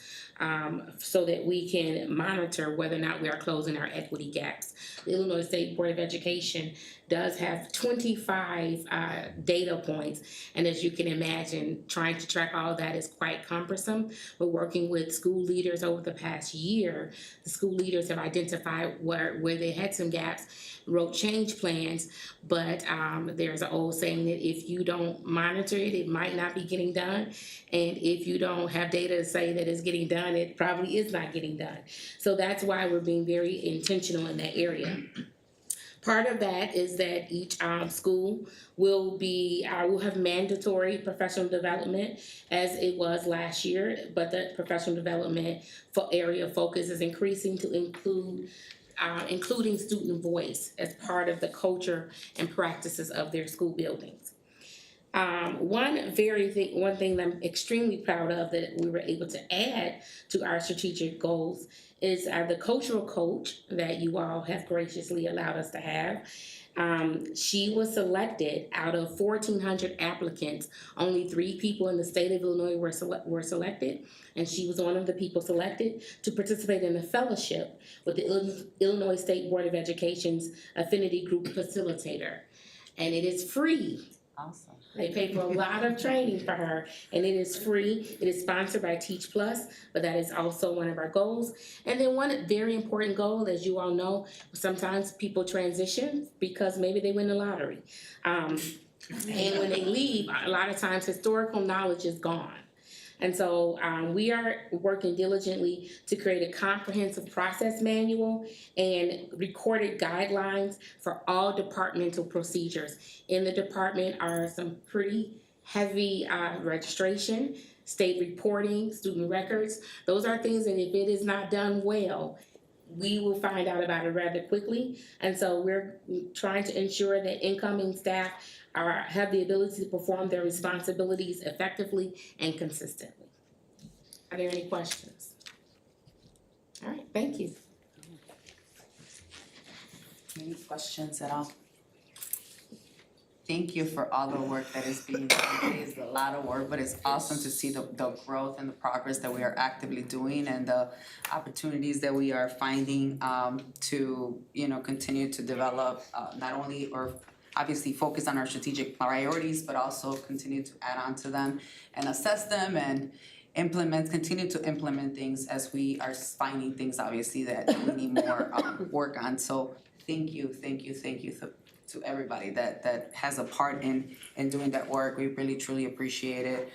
so that we can monitor whether or not we are closing our equity gaps. The Illinois State Board of Education does have 25 data points, and as you can imagine, trying to track all of that is quite cumbersome. We're working with school leaders over the past year. The school leaders have identified where they had some gaps, wrote change plans, but there's an old saying that if you don't monitor it, it might not be getting done, and if you don't have data to say that it's getting done, it probably is not getting done. So that's why we're being very intentional in that area. Part of that is that each school will have mandatory professional development as it was last year, but the professional development area of focus is increasing to include including student voice as part of the culture and practices of their school buildings. One thing that I'm extremely proud of that we were able to add to our strategic goals is the cultural coach that you all have graciously allowed us to have. She was selected out of 1,400 applicants. Only 3 people in the state of Illinois were selected, and she was one of the people selected to participate in a fellowship with the Illinois State Board of Education's Affinity Group Facilitator. And it is free. Awesome. They pay for a lot of training for her, and it is free. It is sponsored by Teach Plus, but that is also one of our goals. And then one very important goal, as you all know, sometimes people transition because maybe they win the lottery. And when they leave, a lot of times historical knowledge is gone. And so we are working diligently to create a comprehensive process manual and recorded guidelines for all departmental procedures. In the department are some pretty heavy registration, state reporting, student records. Those are things that if it is not done well, we will find out about it rather quickly. And so we're trying to ensure that incoming staff have the ability to perform their responsibilities effectively and consistently. Are there any questions? All right, thank you. Any questions at all? Thank you for all the work that is being done. It is a lot of work, but it's awesome to see the growth and the progress that we are actively doing and the opportunities that we are finding to, continue to develop not only or obviously focus on our strategic priorities, but also continue to add on to them and assess them and continue to implement things as we are finding things obviously that we need more work on. So thank you to everybody that has a part in doing that work. We really truly appreciate it.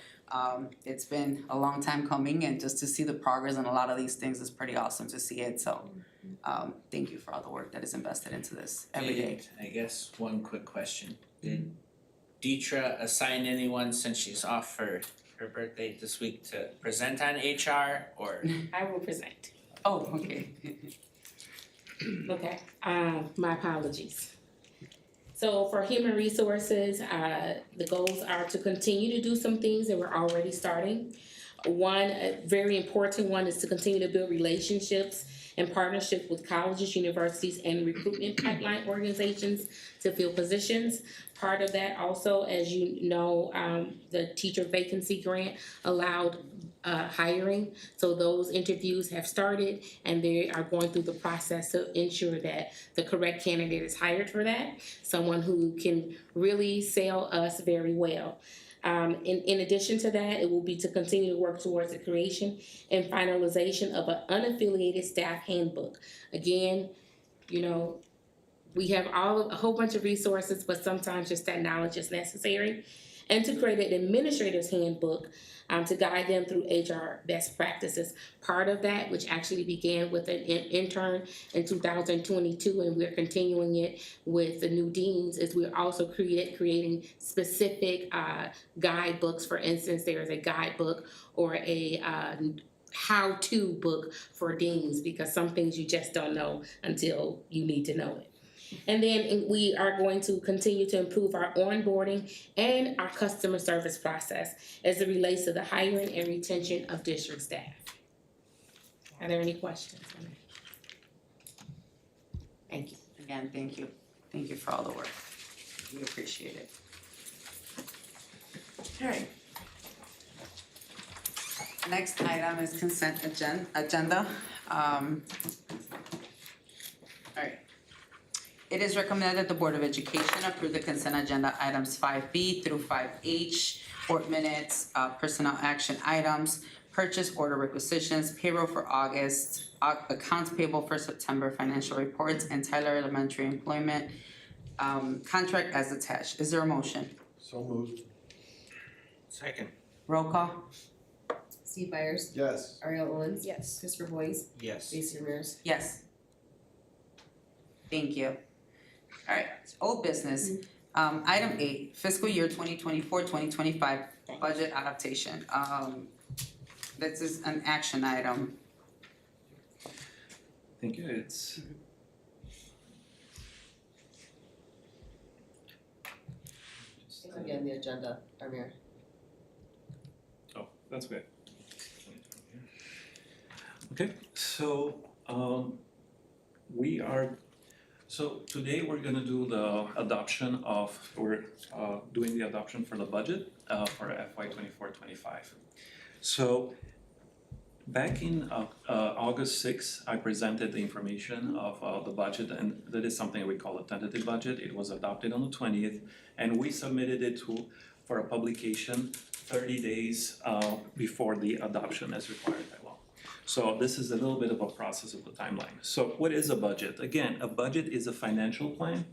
It's been a long time coming, and just to see the progress on a lot of these things is pretty awesome to see it. So thank you for all the work that is invested into this every day. And I guess one quick question. Did Deetra assign anyone since she's off for her birthday this week to present on HR or? I will present. Oh, okay. Okay, my apologies. So for human resources, the goals are to continue to do some things that we're already starting. One very important one is to continue to build relationships and partnerships with colleges, universities, and recruitment pipeline organizations to fill positions. Part of that also, as you know, the teacher vacancy grant allowed hiring. So those interviews have started and they are going through the process to ensure that the correct candidate is hired for that. Someone who can really sell us very well. In addition to that, it will be to continue to work towards the creation and finalization of an unaffiliated staff handbook. Again, we have a whole bunch of resources, but sometimes just that knowledge is necessary. And to create an administrator's handbook to guide them through HR best practices. Part of that, which actually began with an intern in 2022, and we're continuing it with the new deans, is we're also creating specific guidebooks. For instance, there is a guidebook or a how-to book for deans, because some things you just don't know until you need to know it. And then we are going to continue to improve our onboarding and our customer service process as it relates to the hiring and retention of district staff. Are there any questions? Thank you. Again, thank you. Thank you for all the work. We appreciate it. All right. Next item is consent agenda. All right. It is recommended that the Board of Education approve the consent agenda items 5B through 5H, board minutes, personnel action items, purchase order requisitions, payroll for August, accounts payable for September, financial reports, and Tyler Elementary employment contract as attached. Is there a motion? So moved. Second. Roll call? Steve Byers, Yes. Ariel Owens, Yes. Christopher Boyce, Yes. Stacy Ramirez. Yes. Thank you. All right, old business. Item 8, fiscal year 2024-2025 budget adaptation. This is an action item. Thank you, it's It's gonna be on the agenda, Amir. oh, that's good. Okay, so today we're gonna do the adoption we're doing the adoption for the budget for FY 24-25. So back in August 6th, I presented the information of the budget, and that is something we call a tentative budget. It was adopted on the 20th, and we submitted it for a publication 30 days before the adoption as required by law. So this is a little bit of a process of the timeline. So what is a budget? Again, a budget is a financial plan,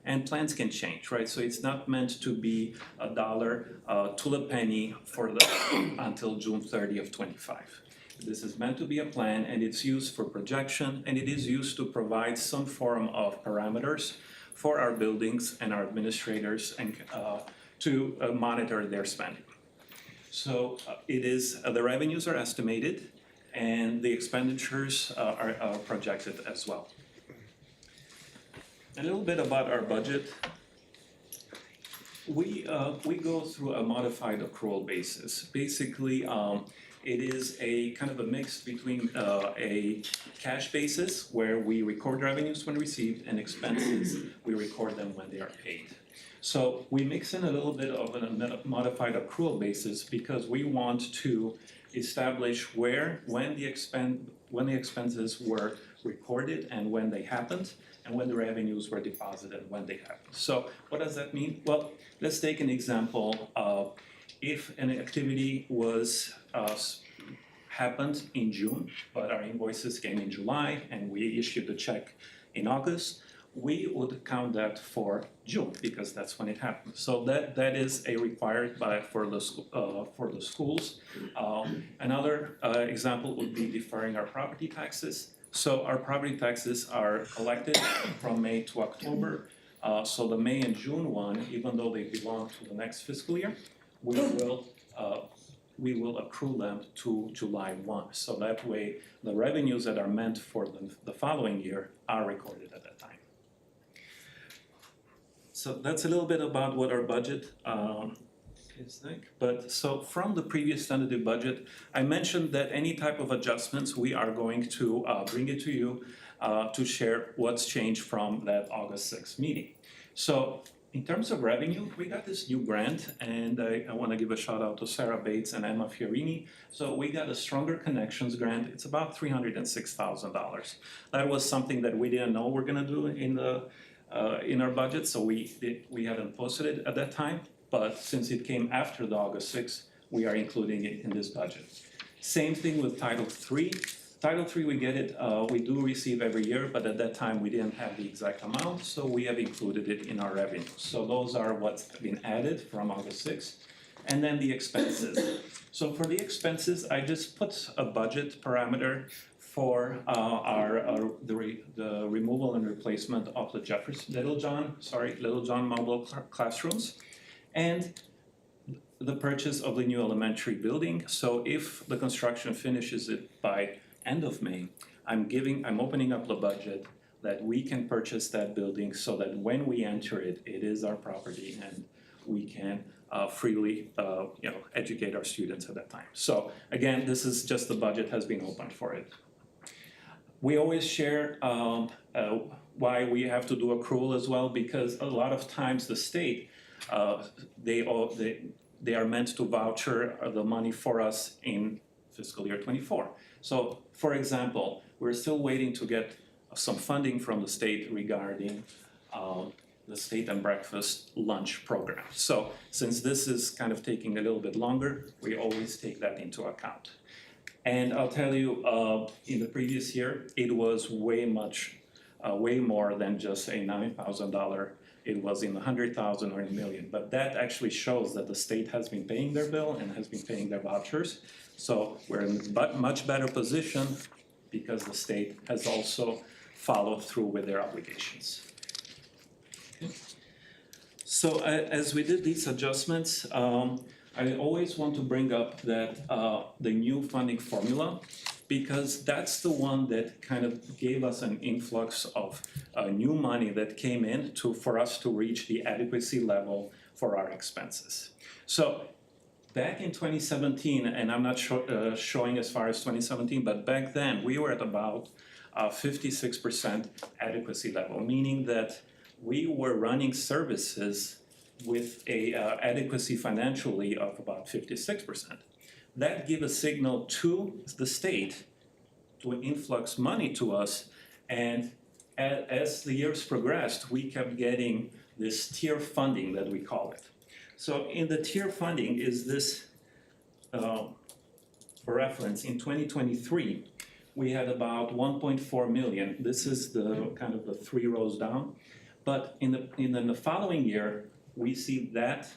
and plans can change, right? So it's not meant to be a dollar to the penny for the until June 30 of 25. This is meant to be a plan, and it's used for projection, and it is used to provide some form of parameters for our buildings and our administrators and to monitor their spending. So it is, the revenues are estimated and the expenditures are projected as well. A little bit about our budget. We go through a modified accrual basis. Basically, it is a kind of a mix between a cash basis where we record revenues when received and expenses, we record them when they are paid. So we mix in a little bit of a modified accrual basis because we want to establish when the expenses were recorded and when they happened, and when the revenues were deposited when they happened. So what does that mean? Well, let's take an example of if an activity was happened in June, but our invoices came in July and we issued the check in August, we would count that for June because that's when it happened. So that is a required for the schools. Another example would be deferring our property taxes. So our property taxes are collected from May to October. So the May and June one, even though they belong to the next fiscal year, we will accrue them to July 1. So that way, the revenues that are meant for the following year are recorded at that time. So that's a little bit about what our budget is like. But so from the previous tentative budget, I mentioned that any type of adjustments, we are going to bring it to you to share what's changed from that August 6th meeting. So in terms of revenue, we got this new grant, and I want to give a shout out to Sarah Bates and Emma Fiorini. So we got a Stronger Connections grant. It's about $306,000. That was something that we didn't know we're going to do in our budget, so we hadn't posted it at that time. But since it came after the August 6th, we are including it in this budget. Same thing with Title III. Title III, we get it, we do receive every year, but at that time we didn't have the exact amount, so we have included it in our revenue. So those are what's been added from August 6th. And then the expenses. So for the expenses, I just put a budget parameter for the removal and replacement of the Little John mobile classrooms, and the purchase of the new elementary building. So if the construction finishes it by end of May, I'm opening up the budget that we can purchase that building so that when we enter it, it is our property and we can freely educate our students at that time. So again, this is just the budget has been opened for it. We always share why we have to do accrual as well, because a lot of times the state, they are meant to voucher the money for us in fiscal year 24. So for example, we're still waiting to get some funding from the state regarding the state and breakfast lunch program. So since this is kind of taking a little bit longer, we always take that into account. And I'll tell you, in the previous year, it was way more than just a $9,000. It was in $100,000 or $1 million. But that actually shows that the state has been paying their bill and has been paying their vouchers. So we're in a much better position because the state has also followed through with their obligations. Okay. So as we did these adjustments, I always want to bring up that the new funding formula, because that's the one that kind of gave us an influx of new money that came in for us to reach the adequacy level for our expenses. So back in 2017, and I'm not showing as far as 2017, but back then we were at about 56% adequacy level, meaning that we were running services with a adequacy financially of about 56%. That gave a signal to the state to influx money to us, and as the years progressed, we kept getting this tier funding that we call it. So in the tier funding is this, for reference, in 2023, we had about 1.4 million. This is the kind of the 3 rows down. But in the following year, we see that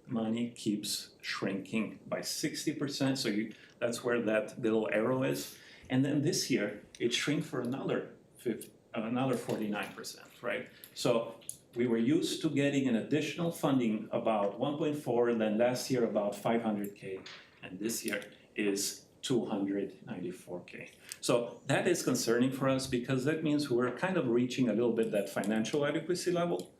money keeps shrinking by 60%. So that's where that little arrow is. And then this year, it shrank for another 49%, right? So we were used to getting an additional funding about 1.4, and then last year about 500K, and this year is 294K. So that is concerning for us because that means we're kind of reaching a little bit that financial adequacy level,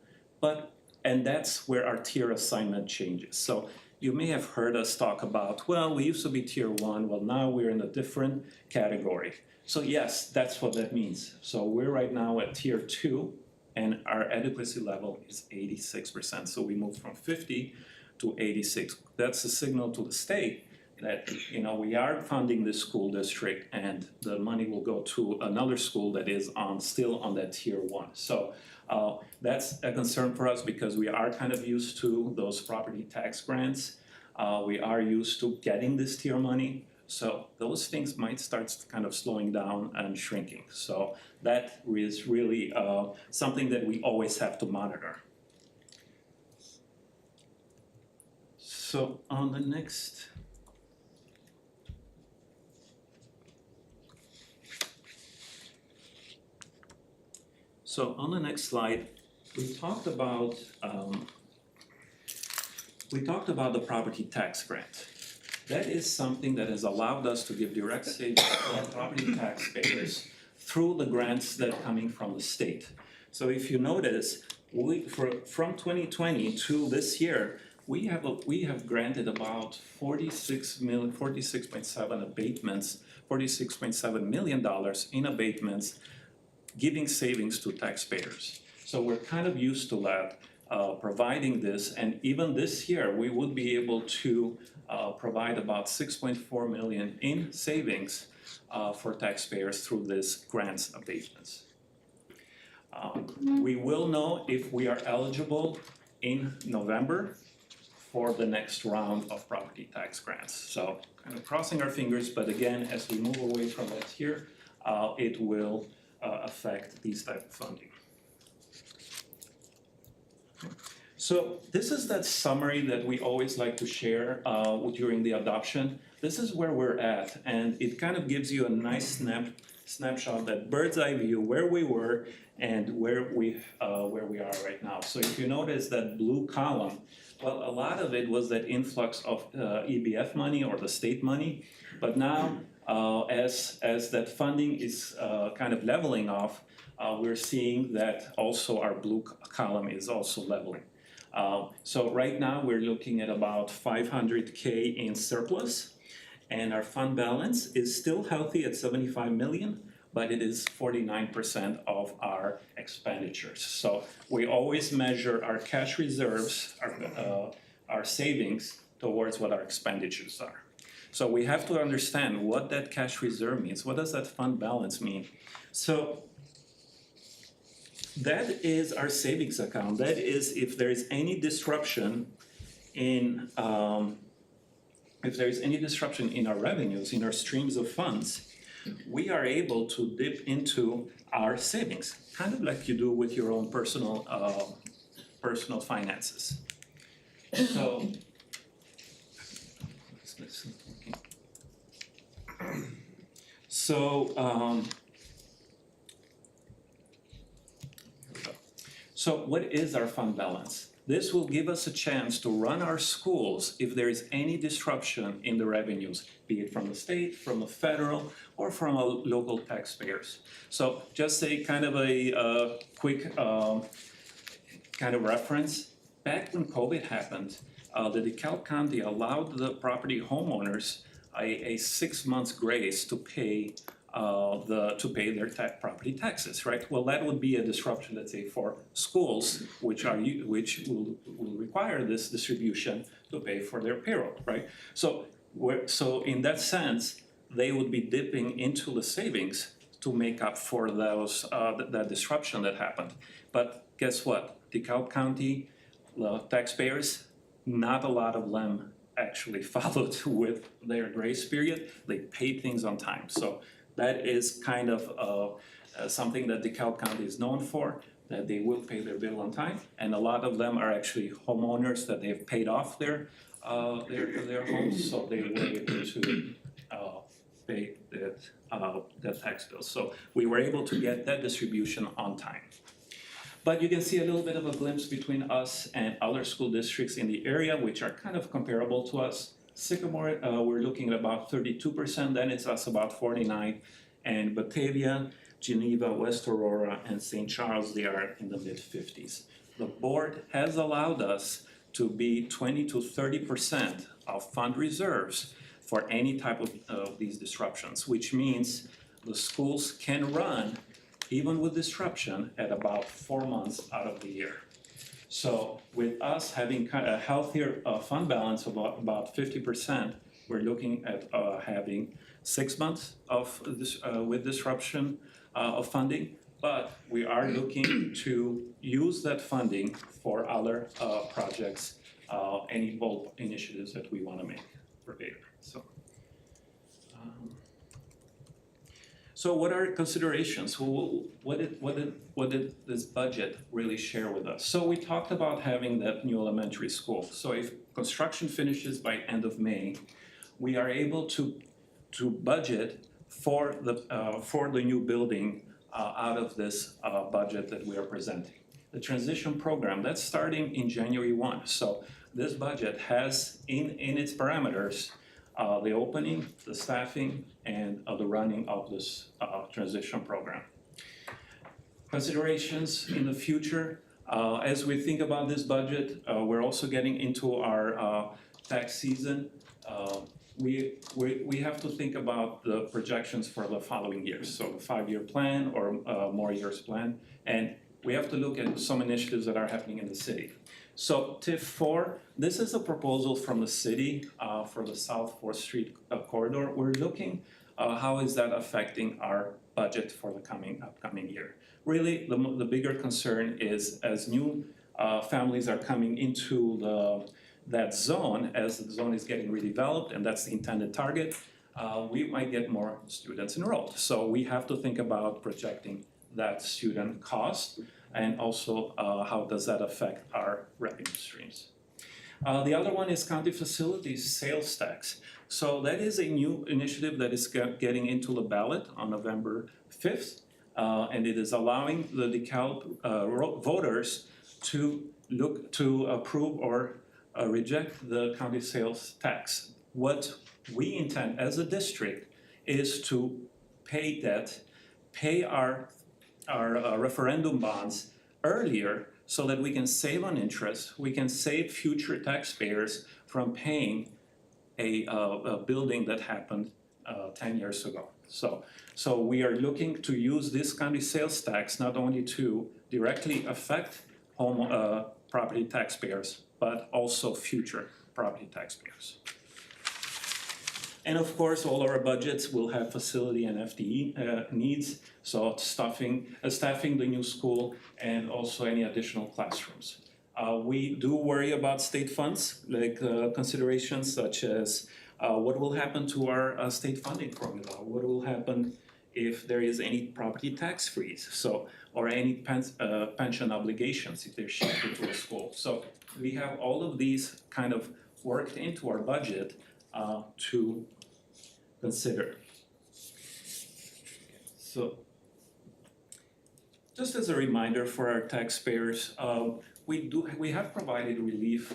and that's where our tier assignment changes. So you may have heard us talk about, well, we used to be tier 1, well now we're in a different category. So yes, that's what that means. So we're right now at tier 2, and our adequacy level is 86%. So we moved from 50 to 86. That's a signal to the state that, you know, we are funding this school district and the money will go to another school that is still on that tier 1. So that's a concern for us because we are kind of used to those property tax grants. We are used to getting this tier money. So those things might start kind of slowing down and shrinking. So that is really something that we always have to monitor. So on the next. So on the next slide, we talked about the property tax grant. That is something that has allowed us to give direct savings to our property taxpayers through the grants that are coming from the state. So if you notice, from 2020 to this year, we have granted about 46.7 million dollars in abatements, giving savings to taxpayers. So we're kind of used to that, providing this, and even this year, we would be able to provide about 6.4 million in savings for taxpayers through this grants abatements. We will know if we are eligible in November for the next round of property tax grants. So kind of crossing our fingers, but again, as we move away from that tier, it will affect these type of funding. So this is that summary that we always like to share during the adoption. This is where we're at, and it kind of gives you a nice snapshot, that bird's eye view, where we were and where we are right now. So if you notice that blue column, well, a lot of it was that influx of EBF money or the state money, but now as that funding is kind of leveling off, we're seeing that also our blue column is also leveling. So right now we're looking at about 500K in surplus, and our fund balance is still healthy at 75 million, but it is 49% of our expenditures. So we always measure our cash reserves, our savings towards what our expenditures are. So we have to understand what that cash reserve means. What does that fund balance mean? So that is our savings account. That is if there is any disruption in our revenues, in our streams of funds, we are able to dip into our savings, kind of like you do with your own personal finances. So So what is our fund balance? This will give us a chance to run our schools if there is any disruption in the revenues, be it from the state, from the federal, or from local taxpayers. So just a kind of a quick kind of reference. Back when COVID happened, the DeKalb County allowed the property homeowners a 6 months grace to pay their property taxes, right? Well, that would be a disruption, let's say, for schools, which will require this distribution to pay for their payroll, right? So in that sense, they would be dipping into the savings to make up for those that disruption that happened. But guess what? DeKalb County taxpayers not a lot of them actually followed with their grace period. They paid things on time. So that is kind of something that DeKalb County is known for, that they will pay their bill on time. And a lot of them are actually homeowners that they've paid off their homes, so they were able to pay that tax bill. So we were able to get that distribution on time. But you can see a little bit of a glimpse between us and other school districts in the area, which are kind of comparable to us. Sycamore, we're looking at about 32%, then it's us about 49%, and Batavia, Geneva, West Aurora, and St. Charles, they are in the mid-50s. The board has allowed us to be 20 to 30% of fund reserves for any type of these disruptions, which means the schools can run, even with disruption, at about 4 months out of the year. So with us having kind of a healthier fund balance of about 50%, we're looking at having 6 months of this with disruption of funding, but we are looking to use that funding for other projects, any bold initiatives that we want to make for Vader. So what are considerations? What did this budget really share with us? So we talked about having that new elementary school. So if construction finishes by end of May, we are able to budget for the new building out of this budget that we are presenting. The transition program, that's starting in January 1. So this budget has in its parameters the opening, the staffing, and the running of this transition program. Considerations in the future, as we think about this budget, we're also getting into our tax season. We have to think about the projections for the following years, so the 5-year plan or more years plan, and we have to look at some initiatives that are happening in the city. So TIF 4, this is a proposal from the city for the South 4th Street corridor. We're looking how is that affecting our budget for the upcoming year. Really, the bigger concern is as new families are coming into that zone, as the zone is getting redeveloped, and that's the intended target, we might get more students enrolled. So we have to think about projecting that student cost, and also how does that affect our revenue streams. The other one is county facilities sales tax. So that is a new initiative that is getting into the ballot on November 5th, and it is allowing the DeKalb voters to look to approve or reject the county sales tax. What we intend as a district is to pay our referendum bonds earlier so that we can save on interest, we can save future taxpayers from paying a building that happened 10 years ago. So we are looking to use this county sales tax not only to directly affect home property taxpayers, but also future property taxpayers. And of course, all our budgets will have facility and FTE needs, so staffing the new school and also any additional classrooms. We do worry about state funds, like considerations such as what will happen to our state funding formula? What will happen if there is any property tax freeze? Or any pension obligations if they're shifted to a school. So we have all of these kind of worked into our budget to consider. So just as a reminder for our taxpayers, we have provided relief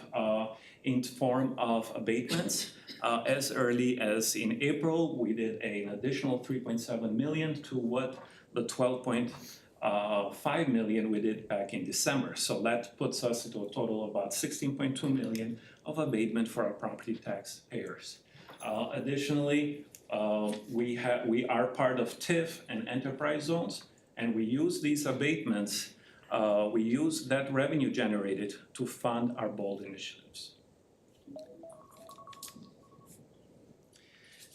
in form of abatements. As early as in April, we did an additional 3.7 million to what the 12.5 million we did back in December. So that puts us into a total of about 16.2 million of abatement for our property tax payers. Additionally, we are part of TIF and enterprise zones, and we use these abatements, we use that revenue generated to fund our bold initiatives.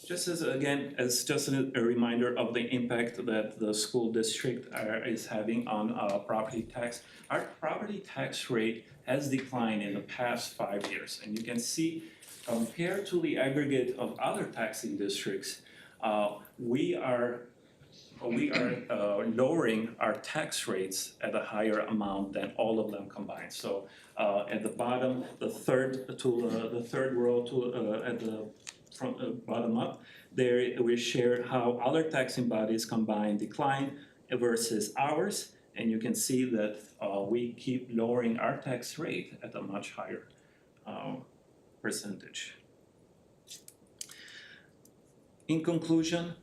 Just as, again, as just a reminder of the impact that the school district is having on property tax. Our property tax rate has declined in the past 5 years, and you can see compared to the aggregate of other taxing districts, we are lowering our tax rates at a higher amount than all of them combined. So at the bottom, the third row at the from bottom up, there we share how other taxing bodies combined decline versus ours, and you can see that we keep lowering our tax rate at a much higher percentage. In conclusion,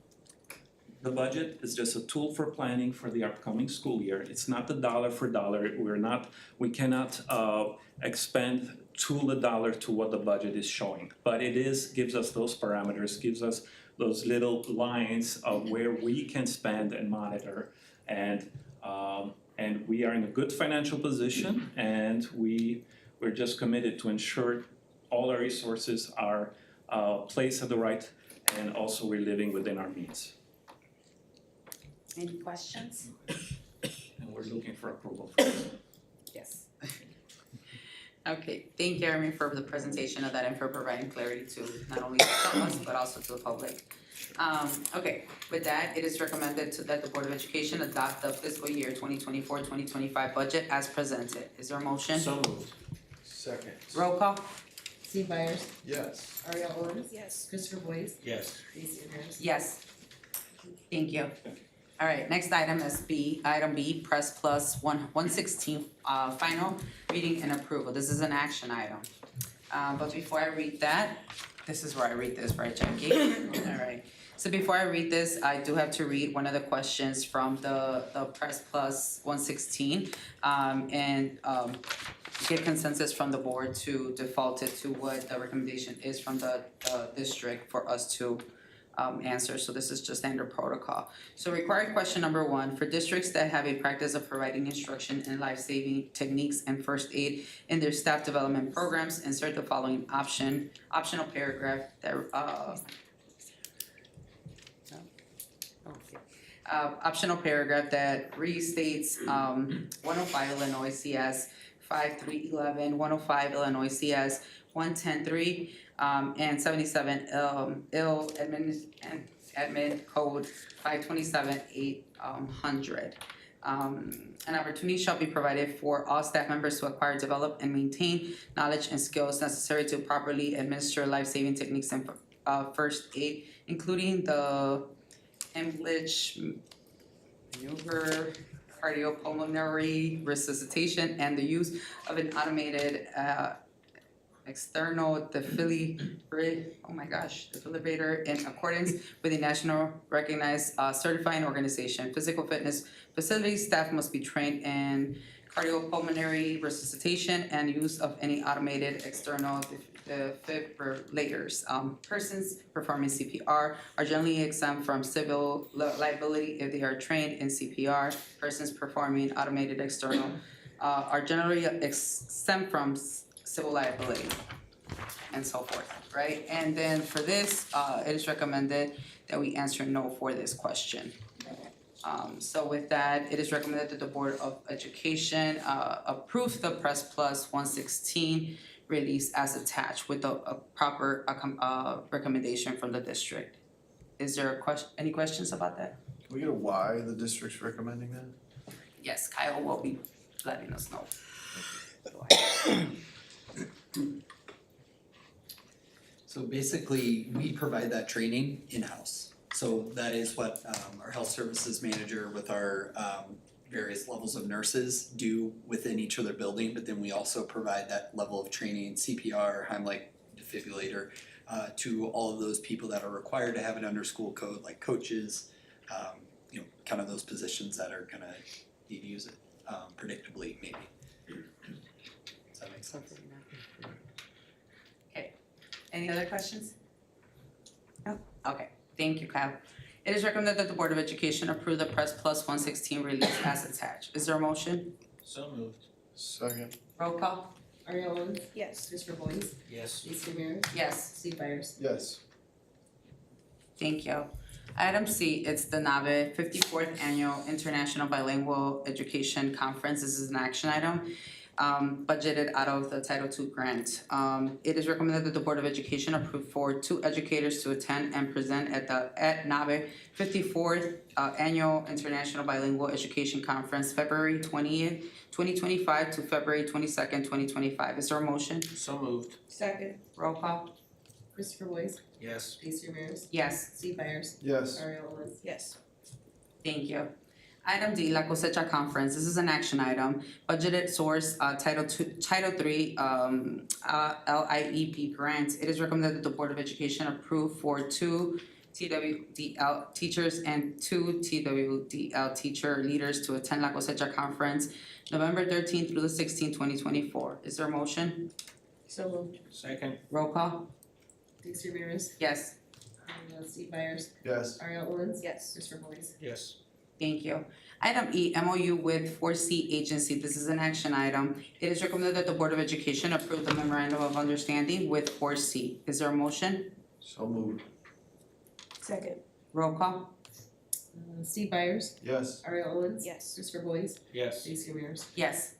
the budget is just a tool for planning for the upcoming school year. It's not the dollar for dollar. We cannot expend to the dollar to what the budget is showing. But it gives us those parameters, gives us those little lines of where we can spend and monitor. And we are in a good financial position, and we're just committed to ensure all our resources are placed at the right, and also we're living within our means. Any questions? And we're looking for approval for this. Yes. Okay, thank you, Jeremy, for the presentation of that and for providing clarity to not only us, but also to the public. Okay, with that, it is recommended that the Board of Education adopt the fiscal year 2024-2025 budget as presented. Is there a motion? So moved. Second. Roll call? Steve Byers, Yes. Ariel Owens, Yes. Christopher Boyce, Yes. Lisa Harris. Yes. Thank you. All right, next item is item B, Press Plus 116, final reading and approval. This is an action item. But before I read that, this is where I read this, right, Jackie? All right. So before I read this, I do have to read one of the questions from the Press Plus 116, and get consensus from the board to default it to what the recommendation is from the district for us to answer. So this is just standard protocol. So required question number 1, for districts that have a practice of providing instruction in life-saving techniques and first aid in their staff development programs, insert the following optional paragraph that optional paragraph that restates 105 Illinois CS 5311, 105 Illinois CS 110.3, and 77 ill admin code 527-800. An opportunity shall be provided for all staff members to acquire, develop, and maintain knowledge and skills necessary to properly administer life-saving techniques and first aid, including the English maneuver, cardiopulmonary resuscitation, and the use of an automated external defibrillator in accordance with the national recognized certifying organization. Physical fitness facility staff must be trained in cardiopulmonary resuscitation and use of any automated external defibrillators. Persons performing CPR are generally exempt from civil liability if they are trained in CPR. Persons performing automated external are generally exempt from civil liability, and so forth, right? And then for this, it is recommended that we answer no for this question. So with that, it is recommended that the Board of Education approves the Press Plus 116 release as attached with a proper recommendation from the district. Is there any questions about that? Can we get a why the district's recommending that? Yes, Kyle will be letting us know. So basically, we provide that training in-house. So that is what our health services manager with our various levels of nurses do within each of their building, but then we also provide that level of training, CPR, Heimlich defibrillator, to all of those people that are required to have it under school code, like coaches, kind of those positions that are gonna need to use it predictably, maybe. Does that make sense? Okay, any other questions? No, okay, thank you, Kyle. It is recommended that the Board of Education approve the Press Plus 116 release as attached. Is there a motion? So moved. Second. Roll call? Ariel Owens, Yes. Christopher Boyce, Yes. Lisa Harris, Yes. Steve Byers. Yes. Thank you. Item C, it's the NAVE 54th Annual International Bilingual Education Conference. This is an action item, budgeted out of the Title II grant. It is recommended that the Board of Education approve for 2 educators to attend and present at NAVE 54th Annual International Bilingual Education Conference, February 20th, 2025 to February 22nd, 2025. Is there a motion? So moved. Second. Roll call. Christopher Boyce, Yes. Casey Ramirez, Yes. Steve Byers, Yes. Ariel Owens. Yes. Thank you. Item D, La Cosecha Conference, this is an action item, budgeted source, Title III, LIEP grants. It is recommended that the Board of Education approve for 2 TWDL teachers and 2 TWDL teacher leaders to attend La Cosecha Conference, November 13th through the 16th, 2024. Is there a motion? So moved. Second. Roll call? Casey Ramirez, Yes. Steve Byers, Yes. Ariel Owens. Yes. Christopher Boyce. Yes. Thank you. Item E, MOU with 4C Agency, this is an action item. It is recommended that the Board of Education approve the memorandum of understanding with 4C. Is there a motion? So moved. Second. Roll call? Steve Byers, Yes. Ariel Owens. Yes. Christopher Boyce, Yes. Casey Ramirez. Yes.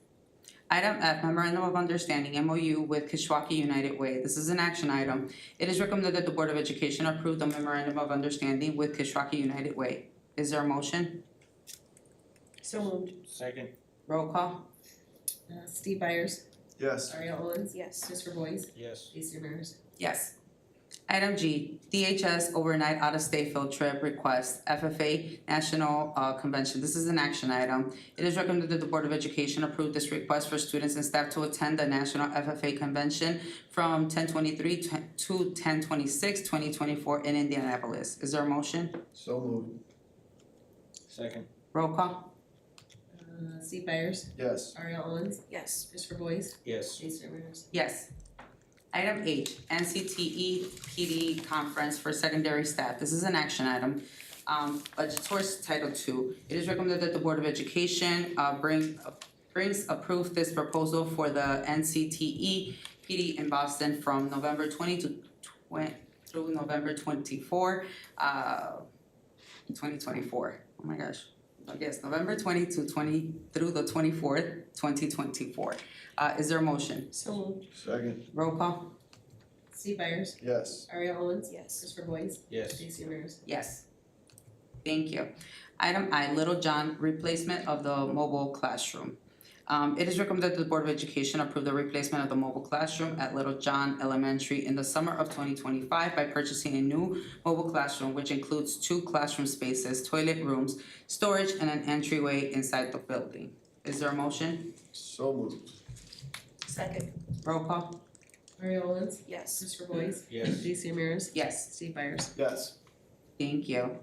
Item F, memorandum of understanding, MOU with Kishwaukee United Way. This is an action item. It is recommended that the Board of Education approve the memorandum of understanding with Kishwaukee United Way. Is there a motion? So moved. Second. Roll call? Steve Byers, Yes. Ariel Owens. Yes. Christopher Boyce, Yes. Casey Ramirez. Yes. Item G, DHS overnight out-of-state field trip request, FFA National Convention. This is an action item. It is recommended that the Board of Education approve this request for students and staff to attend the National FFA Convention from 10/23 to 10/26, 2024 in Indianapolis. Is there a motion? So moved. Second. Roll call? Steve Byers, Yes. Ariel Owens, Yes. Christopher Boyce, Yes. Casey Ramirez. Yes. Item H, NCTE PD Conference for Secondary Staff. This is an action item. Budget source Title II. It is recommended that the Board of Education approve this proposal for the NCTE PD in Boston from November 20 through November 24, 2024. Oh my gosh. Yes, November 20 to 20 through the 24th, 2024. Is there a motion? So moved. Second. Roll call? Steve Byers, Yes. Ariel Owens. Yes. Christopher Boyce, Yes. Casey Ramirez. Yes. Thank you. Item I, Little John, replacement of the mobile classroom. It is recommended that the Board of Education approve the replacement of the mobile classroom at Little John Elementary in the summer of 2025 by purchasing a new mobile classroom, which includes 2 classroom spaces, toilet rooms, storage, and an entryway inside the building. Is there a motion? So moved. Second. Roll call? Ariel Owens, Yes. Christopher Boyce, Yes. Casey Ramirez, Yes. Steve Byers. Yes. Thank you.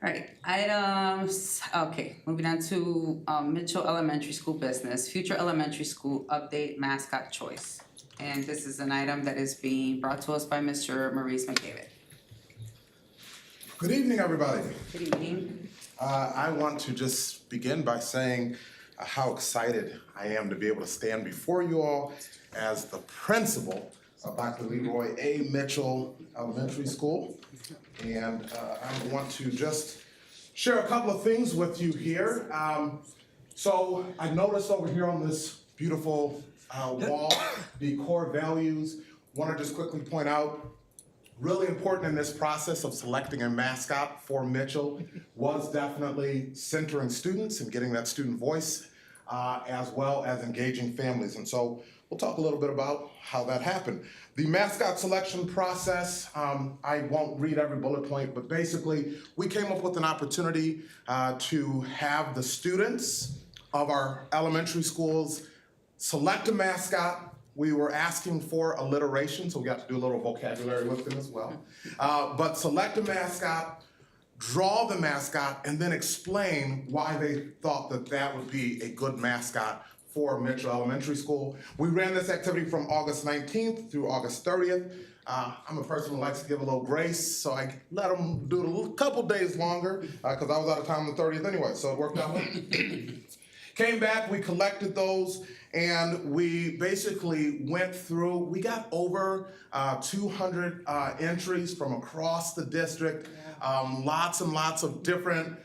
Alright, items, okay, moving on to Mitchell Elementary School business, future elementary school update mascot choice. And this is an item that is being brought to us by Mr. Maurice McDavid. Good evening, everybody. Good evening. I want to just begin by saying how excited I am to be able to stand before you all as the principal of Dr. Leroy A. Mitchell Elementary School. And I want to just share a couple of things with you here. So I noticed over here on this beautiful wall, the core values. Want to just quickly point out, really important in this process of selecting a mascot for Mitchell was definitely centering students and getting that student voice, as well as engaging families. And so we'll talk a little bit about how that happened. The mascot selection process, I won't read every bullet point, but basically we came up with an opportunity to have the students of our elementary schools select a mascot. We were asking for alliteration, so we got to do a little vocabulary with them as well. But select a mascot, draw the mascot, and then explain why they thought that that would be a good mascot for Mitchell Elementary School. We ran this activity from August 19th through August 30th. I'm a person who likes to give a little grace, so I let them do it a couple days longer because I was out of town on the 30th anyway, so it worked out well. Came back, we collected those, and we basically went through, we got over 200 entries from across the district. Lots and lots of different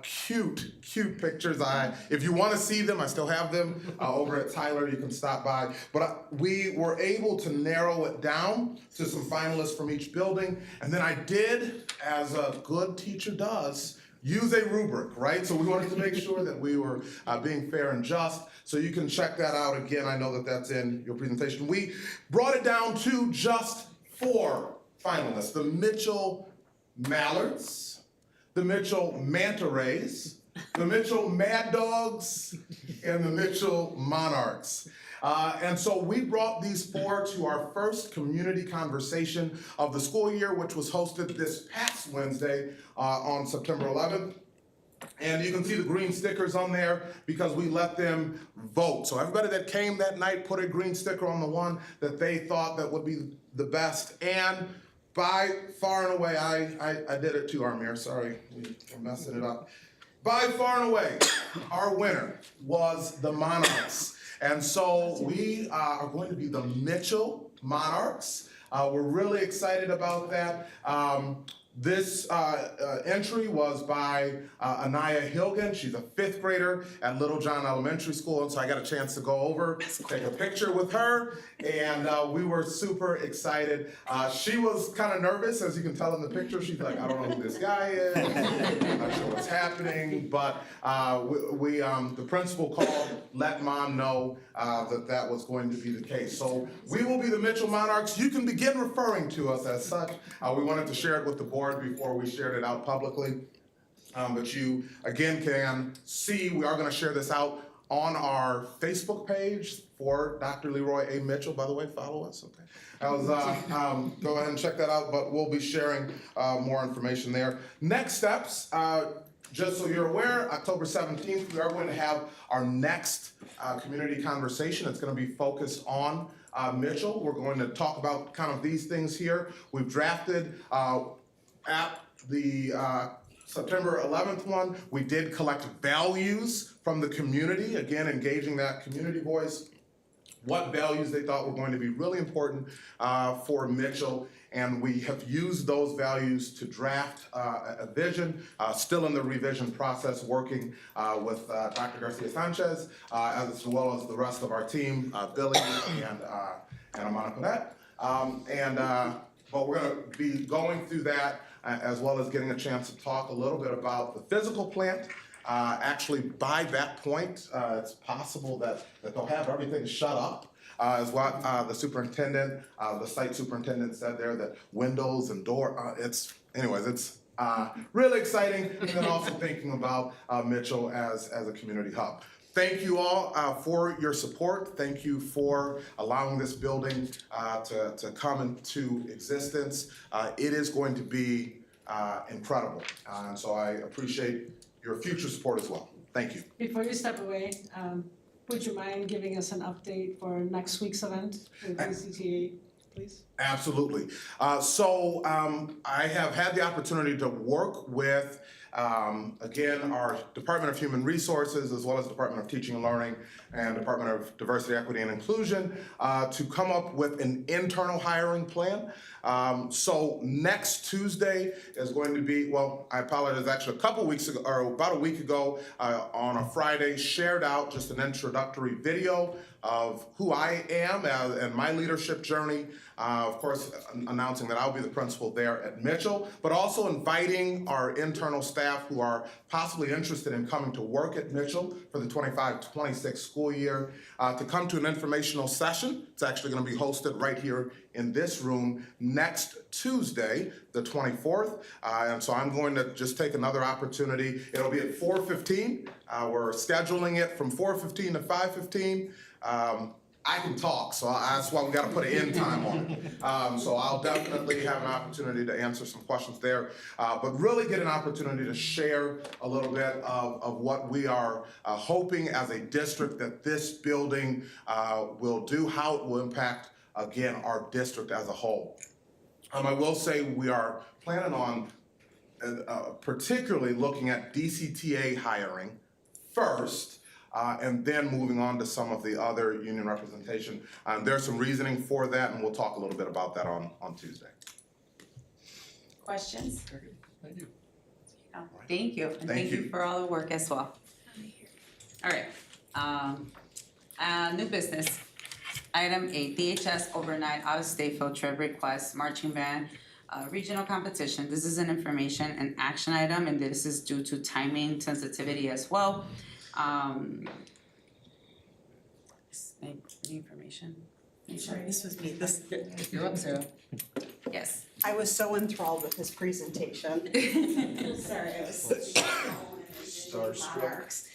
cute pictures. If you want to see them, I still have them over at Tyler. You can stop by. But we were able to narrow it down to some finalists from each building. And then I did, as a good teacher does, use a rubric, right? So we wanted to make sure that we were being fair and just. So you can check that out again. I know that that's in your presentation. We brought it down to just 4 finalists: the Mitchell Mallards, the Mitchell Manta Rays, the Mitchell Mad Dogs, and the Mitchell Monarchs. And so we brought these 4 to our first community conversation of the school year, which was hosted this past Wednesday on September 11th. And you can see the green stickers on there because we let them vote. So everybody that came that night put a green sticker on the one that they thought that would be the best. And by far and away, I did it too, Armir, sorry, we're messing it up. By far and away, our winner was the Monarchs. And so we are going to be the Mitchell Monarchs. We're really excited about that. This entry was by Anaya Hilgen. She's a 5th grader at Little John Elementary School, and so I got a chance to go over, take a picture with her, and we were super excited. She was kind of nervous, as you can tell in the picture. She's like, I don't know who this guy is, I'm not sure what's happening, but the principal called, let mom know that was going to be the case. So we will be the Mitchell Monarchs. You can begin referring to us as such. We wanted to share it with the board before we shared it out publicly. But you, again, can see, we are going to share this out on our Facebook page for Dr. Leroy A. Mitchell. By the way, follow us, okay? Go ahead and check that out, but we'll be sharing more information there. Next steps, just so you're aware, October 17th, we are going to have our next community conversation. It's going to be focused on Mitchell. We're going to talk about kind of these things here. We've drafted at the September 11th one, we did collect values from the community, again, engaging that community voice, what values they thought were going to be really important for Mitchell, and we have used those values to draft a vision, still in the revision process, working with Dr. Garcia Sanchez, as well as the rest of our team, Billy and Amana Panet. But we're going to be going through that as well as getting a chance to talk a little bit about the physical plant. Actually, by that point, it's possible that they'll have everything shut up, is what the superintendent, the site superintendent said there, that windows and door, it's really exciting, and then also thinking about Mitchell as a community hub. Thank you all for your support. Thank you for allowing this building to come into existence. It is going to be incredible, and so I appreciate your future support as well. Thank you. Before you step away, would you mind giving us an update for next week's event with DCTA, please? Absolutely. So I have had the opportunity to work with again, our Department of Human Resources, as well as Department of Teaching and Learning and Department of Diversity, Equity, and Inclusion, to come up with an internal hiring plan. So next Tuesday is going to be, well, I apologize, actually a couple weeks ago, or about a week ago, on a Friday, shared out just an introductory video of who I am and my leadership journey. Of course, announcing that I'll be the principal there at Mitchell, but also inviting our internal staff who are possibly interested in coming to work at Mitchell for the 25-26 school year to come to an informational session. It's actually going to be hosted right here in this room next Tuesday, the 24th. And so I'm going to just take another opportunity. It'll be at 4:15. We're scheduling it from 4:15 to 5:15. I can talk, so that's why we got to put an end time on it. So I'll definitely have an opportunity to answer some questions there, but really get an opportunity to share a little bit of what we are hoping as a district that this building will do, how it will impact, again, our district as a whole. I will say we are planning on particularly looking at DCTA hiring first. and then moving on to some of the other union representation. There's some reasoning for that, and we'll talk a little bit about that on Tuesday. Questions? Thank you. Oh, thank you, and Thank thank you you. for all the work as well. Alright, new business. Item 8, DHS overnight out-of-state field trip request, marching band, regional competition. This is an information and action item, and this is due to timing sensitivity as well. Any information? Sorry, this was me, You're up, Sarah. Yes. I was so enthralled with his presentation. Sorry, I was Starstruck.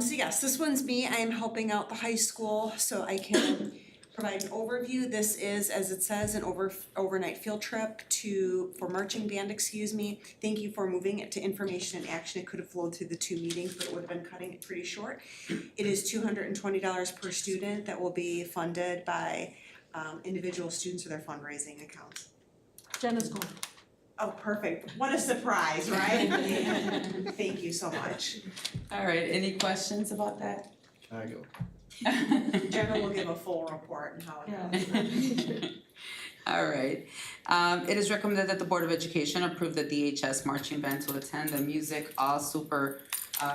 So yes, this one's me. I am helping out the high school so I can provide an overview. This is, as it says, an overnight field trip for marching band, Thank you for moving it to information and action. It could have flowed through the 2 meetings, but it would have been cutting it pretty short. It is $220 per student that will be funded by individual students or their fundraising accounts. Jenna's going. Oh, perfect. What a surprise, right? Thank you so much. Alright, any questions about that? I go. Jenna will give a full report on how it goes. Alright, it is recommended that the Board of Education approve the DHS marching band to attend the Music All Super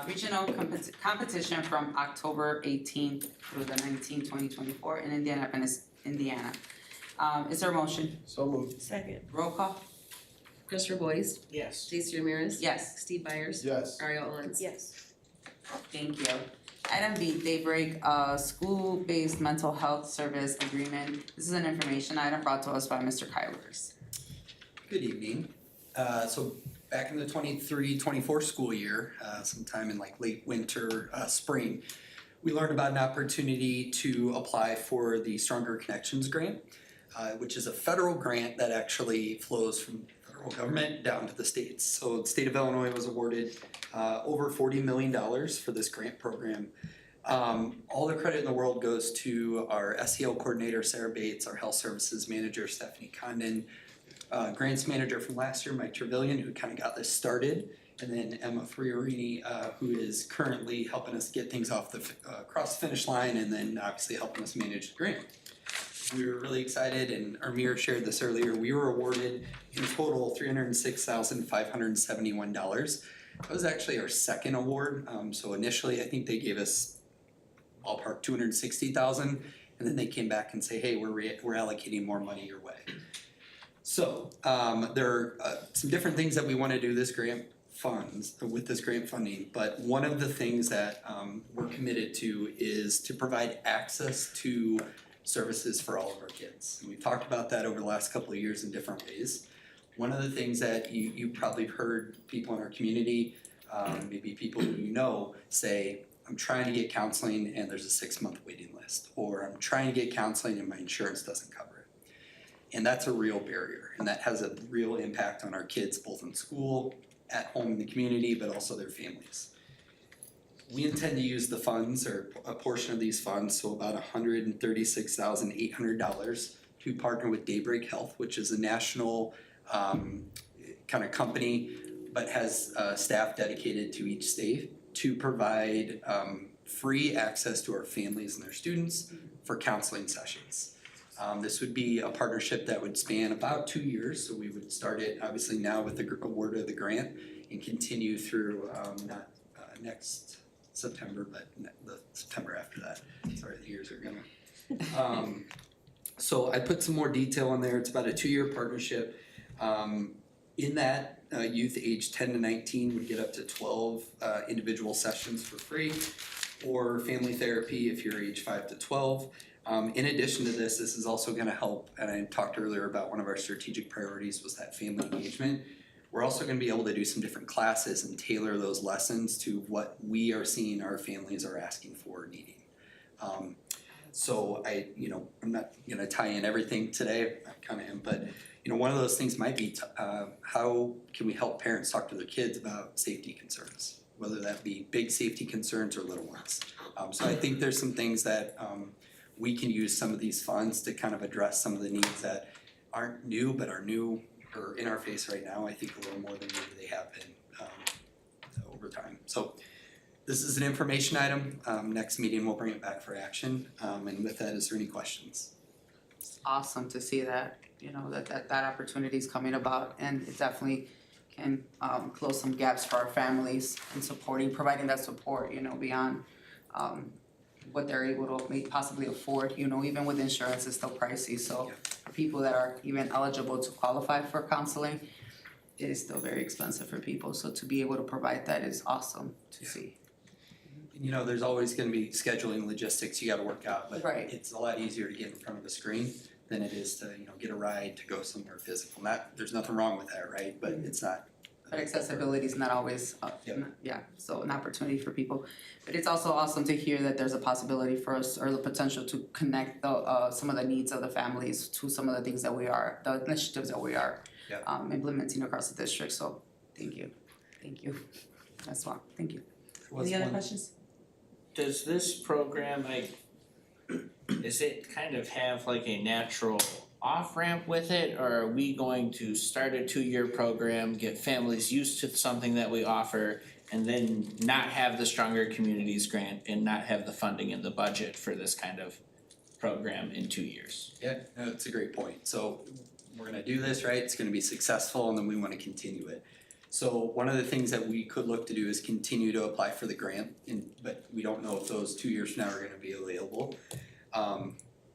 Regional Competition from October 18th through the 19th, 2024 in Indianapolis, Indiana. Is there a motion? So moved. Second. Roll call? Christopher Boyce, Yes. J.C. Ramirez. Yes. Steve Byers. Yes. Mario Owens. Yes. Thank you. Item B, Daybreak, school-based mental health service agreement. This is an information item brought to us by Mr. Kylers. Good evening. So back in the 23-24 school year, sometime in like late winter, spring, we learned about an opportunity to apply for the Stronger Connections Grant, which is a federal grant that actually flows from the federal government down to the states. So the state of Illinois was awarded over $40 million for this grant program. All the credit in the world goes to our SEL coordinator, Sarah Bates, our health services manager, Stephanie Condon, grants manager from last year, Mike Trevelyan, who kind of got this started, and then Emma Friorini, who is currently helping us get things off the across the finish line, and then obviously helping us manage the grant. We were really excited, and Amir shared this earlier. We were awarded in total $306,571. That was actually our second award. So initially, I think they gave us ballpark $260,000, and then they came back and say, "Hey, we're allocating more money your way." So there are some different things that we want to do with this grant funding, but one of the things that we're committed to is to provide access to services for all of our kids. And we've talked about that over the last couple of years in different ways. One of the things that you probably heard people in our community, maybe people who you know, say, "I'm trying to get counseling and there's a 6-month waiting list," or "I'm trying to get counseling and my insurance doesn't cover it." And that's a real barrier, and that has a real impact on our kids, both in school, at home in the community, but also their families. We intend to use the funds, or a portion of these funds, so about $136,800, to partner with Daybreak Health, which is a national kind of company, but has staff dedicated to each state to provide free access to our families and their students for counseling sessions. This would be a partnership that would span about 2 years, so we would start it obviously now with the award of the grant and continue through not next September, but the September after that. Sorry, the years are gonna. So I put some more detail in there. It's about a 2-year partnership. In that, youth aged 10 to 19 would get up to 12 individual sessions for free, or family therapy if you're age 5 to 12. In addition to this is also gonna help, and I talked earlier about one of our strategic priorities was that family engagement. We're also gonna be able to do some different classes and tailor those lessons to what we are seeing our families are asking for or needing. So I'm not gonna tie in everything today, I kinda am, but one of those things might be how can we help parents talk to their kids about safety concerns, whether that be big safety concerns or little ones. So I think there's some things that we can use some of these funds to kind of address some of the needs that aren't new but are new or in our face right now. I think a little more than maybe they have been over time. So this is an information item. Next meeting, we'll bring it back for action. And with that, is there any questions? It's awesome to see that, you know, that opportunity is coming about, and it definitely can close some gaps for our families in providing that support, you know, beyond what they're able to possibly afford, you know, even with insurance, it's still pricey, so for people that are even eligible to qualify for counseling, it is still very expensive for people, so to be able to provide that is awesome to see. You know, there's always gonna be scheduling logistics you gotta work out, but Right. it's a lot easier to get in front of a screen than it is to, you know, get a ride to go somewhere physical. There's nothing wrong with that, right? But it's not. But accessibility is not always, so an opportunity for people. But it's also awesome to hear that there's a possibility for us, or the potential to connect some of the needs of the families to some of the things that the initiatives that we are implementing across the district, so thank you, that's all, thank you. Any other questions? Does this program, does it kind of have like a natural off-ramp with it, or are we going to start a 2-year program, get families used to something that we offer, and then not have the Stronger Communities grant and not have the funding in the budget for this kind of program in 2 years? Yeah, no, that's a great point. So we're gonna do this, right? It's gonna be successful and then we wanna continue it. So one of the things that we could look to do is continue to apply for the grant, but we don't know if those 2 years from now are gonna be available.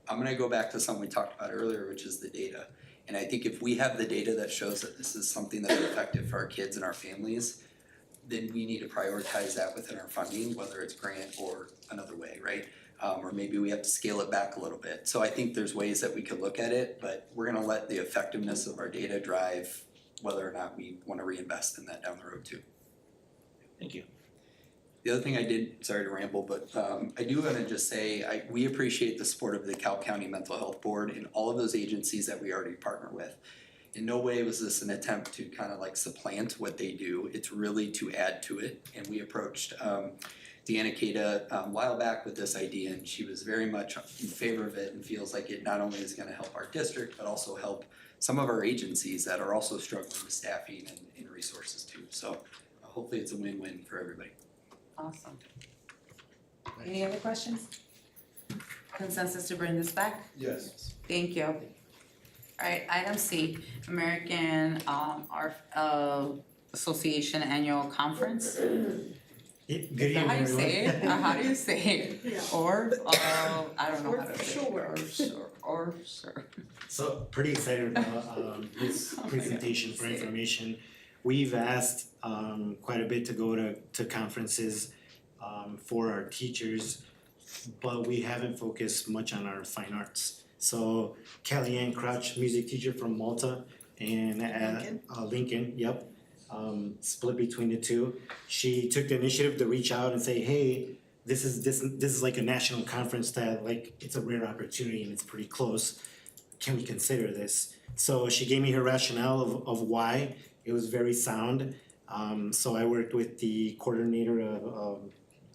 I'm gonna go back to something we talked about earlier, which is the data. And I think if we have the data that shows that this is something that's effective for our kids and our families, then we need to prioritize that within our funding, whether it's grant or another way, right? Or maybe we have to scale it back a little bit. So I think there's ways that we could look at it, but we're gonna let the effectiveness of our data drive whether or not we wanna reinvest in that down the road too. Thank you. The other thing I did, sorry to ramble, but I do wanna just say, we appreciate the support of the DeKalb County Mental Health Board and all of those agencies that we already partner with. In no way was this an attempt to kind of like supplant what they do, it's really to add to it. And we approached Deanna Cada a while back with this idea, and she was very much in favor of it and feels like it not only is gonna help our district, but also help some of our agencies that are also struggling with staffing and resources too. So hopefully it's a win-win for everybody. Awesome. Any other questions? Consensus to bring this back? Yes. Thank you. Alright, item C, American Art Association Annual Conference. Good Is evening, that how you everyone. say it? Or how do you say it? Yeah. Or, I don't know how to say it. Or sure. So pretty excited about this presentation for information. We've asked quite a bit to go to conferences for our teachers, but we haven't focused much on our fine arts. So Kellyanne Crouch, music teacher from Malta, and Lincoln, yep, split between the two. She took the initiative to reach out and say, hey, this is like a national conference that like it's a rare opportunity and it's pretty close. Can we consider this? So she gave me her rationale of why. It was very sound. So I worked with the coordinator of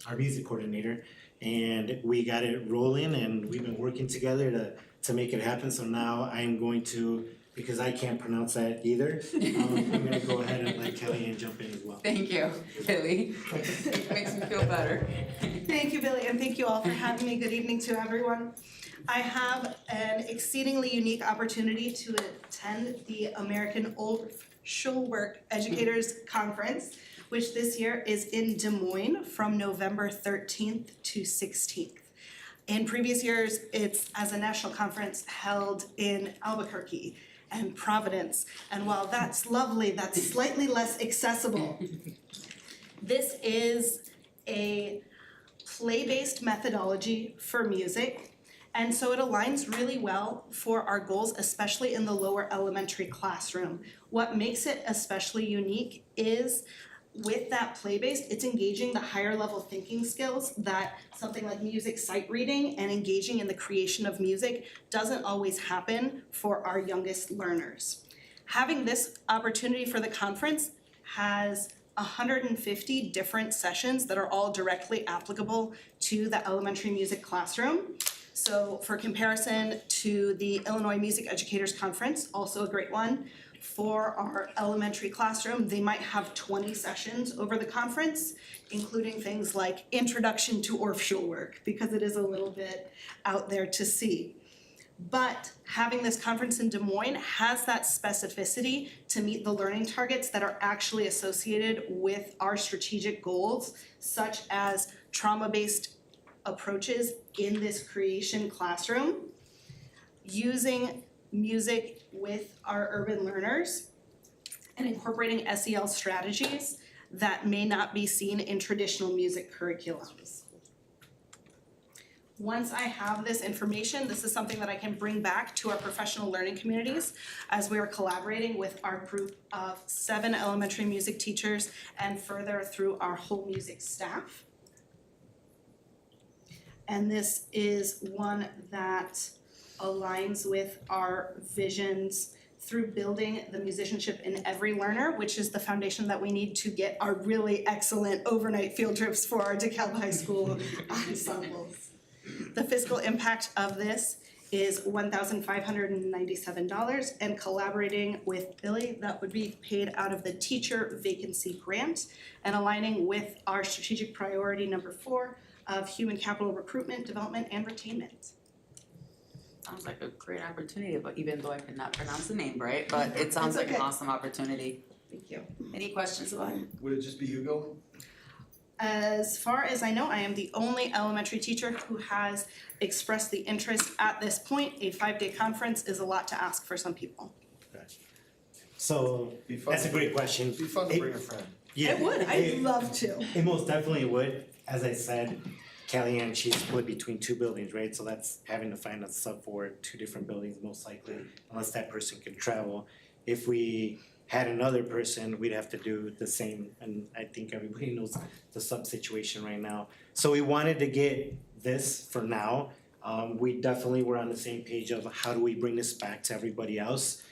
our music coordinator, and we got it rolling, and we've been working together to make it happen. So now I'm going to, because I can't pronounce that either, I'm gonna go ahead and let Kellyanne jump in as well. Thank you, Billy. Makes me feel better. Thank you, Billy, and thank you all for having me. Good evening to everyone. I have an exceedingly unique opportunity to attend the American Social Work Educators Conference, which this year is in Des Moines from November 13th to 16th. In previous years, it's as a national conference held in Albuquerque and Providence. And while that's lovely, that's slightly less accessible. This is a play-based methodology for music. And so it aligns really well for our goals, especially in the lower elementary classroom. What makes it especially unique is with that play-based, it's engaging the higher level thinking skills that something like music sight reading and engaging in the creation of music doesn't always happen for our youngest learners. Having this opportunity for the conference has 150 different sessions that are all directly applicable to the elementary music classroom. So for comparison to the Illinois Music Educators Conference, also a great one, for our elementary classroom, they might have 20 sessions over the conference, including things like introduction to Orff work, because it is a little bit out there to see. But having this conference in Des Moines has that specificity to meet the learning targets that are actually associated with our strategic goals, such as trauma-based approaches in this creation classroom, using music with our urban learners, and incorporating SEL strategies that may not be seen in traditional music curriculums. Once I have this information, this is something that I can bring back to our professional learning communities as we are collaborating with our group of 7 elementary music teachers and further through our whole music staff. And this is one that aligns with our visions through building the musicianship in every learner, which is the foundation that we need to get our really excellent overnight field trips for our DeKalb High School ensembles. The fiscal impact of this is $1,597, and collaborating with Billy, that would be paid out of the teacher vacancy grant, and aligning with our strategic priority number 4 of human capital recruitment, development, and retainment. Sounds like a great opportunity, but even though I cannot pronounce the name right, but it sounds like an awesome opportunity. Thank you. Any questions about it? Would it just be you going? As far as I know, I am the only elementary teacher who has expressed the interest at this point. A 5-day conference is a lot to ask for some people. So, Be fun. that's a great question. It'd be fun to bring a friend. Yeah, It would, I'd love to. It most definitely would. As I said, Kellyanne, she's split between 2 buildings, right? So that's having to find a sub for 2 different buildings most likely, unless that person can travel. If we had another person, we'd have to do the same, and I think everybody knows the sub situation right now. So we wanted to get this for now. We definitely were on the same page of how do we bring this back to everybody else.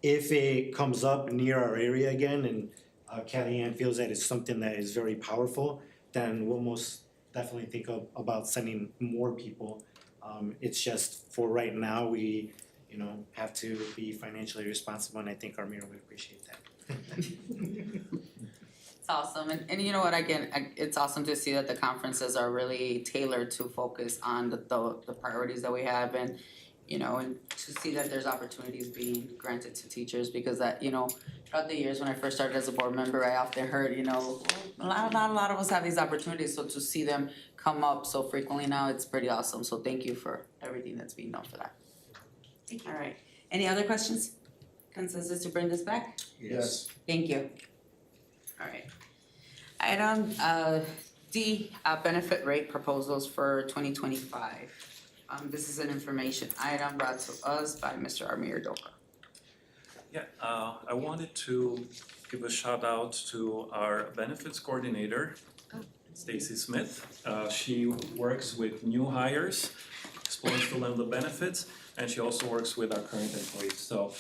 If it comes up near our area again and Kellyanne feels that it's something that is very powerful, then we'll most definitely think about sending more people. It's just for right now, we, have to be financially responsible, and I think our mayor would appreciate that. It's awesome, and you know what, again, it's awesome to see that the conferences are really tailored to focus on the priorities that we have, and and to see that there's opportunities being granted to teachers, because that, throughout the years when I first started as a board member, I often heard, not a lot of us have these opportunities, so to see them come up so frequently now, it's pretty awesome, so thank you for everything that's being done for that. All right, any other questions? Consensus to bring this back? Yes. Thank you. All right. Item D, benefit rate proposals for 2025. This is an information item brought to us by Mr. Amir Doka. Yeah, I wanted to give a shout out to our benefits coordinator, Stacy Smith. She works with new hires, explains to them the benefits, and she also works with our current employees. So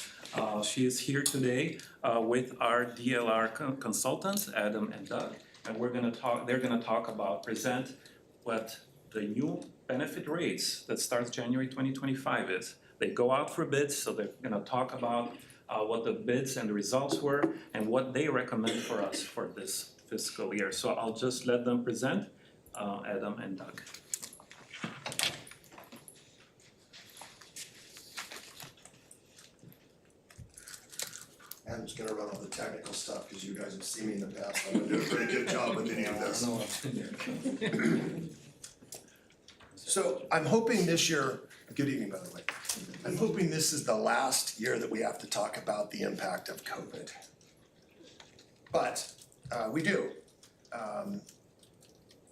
she is here today with our DLR consultants, Adam and Doug, and they're gonna present what the new benefit rates that starts January 2025 is. They go out for bids, so they're gonna talk about what the bids and the results were and what they recommend for us for this fiscal year. So I'll just let them present, Adam and Doug. I'm just gonna run all the technical stuff, cause you guys have seen me in the past, I'm gonna do a pretty good job with any of this. So I'm hoping this year, good evening, by the way. I'm hoping this is the last year that we have to talk about the impact of COVID. But we do.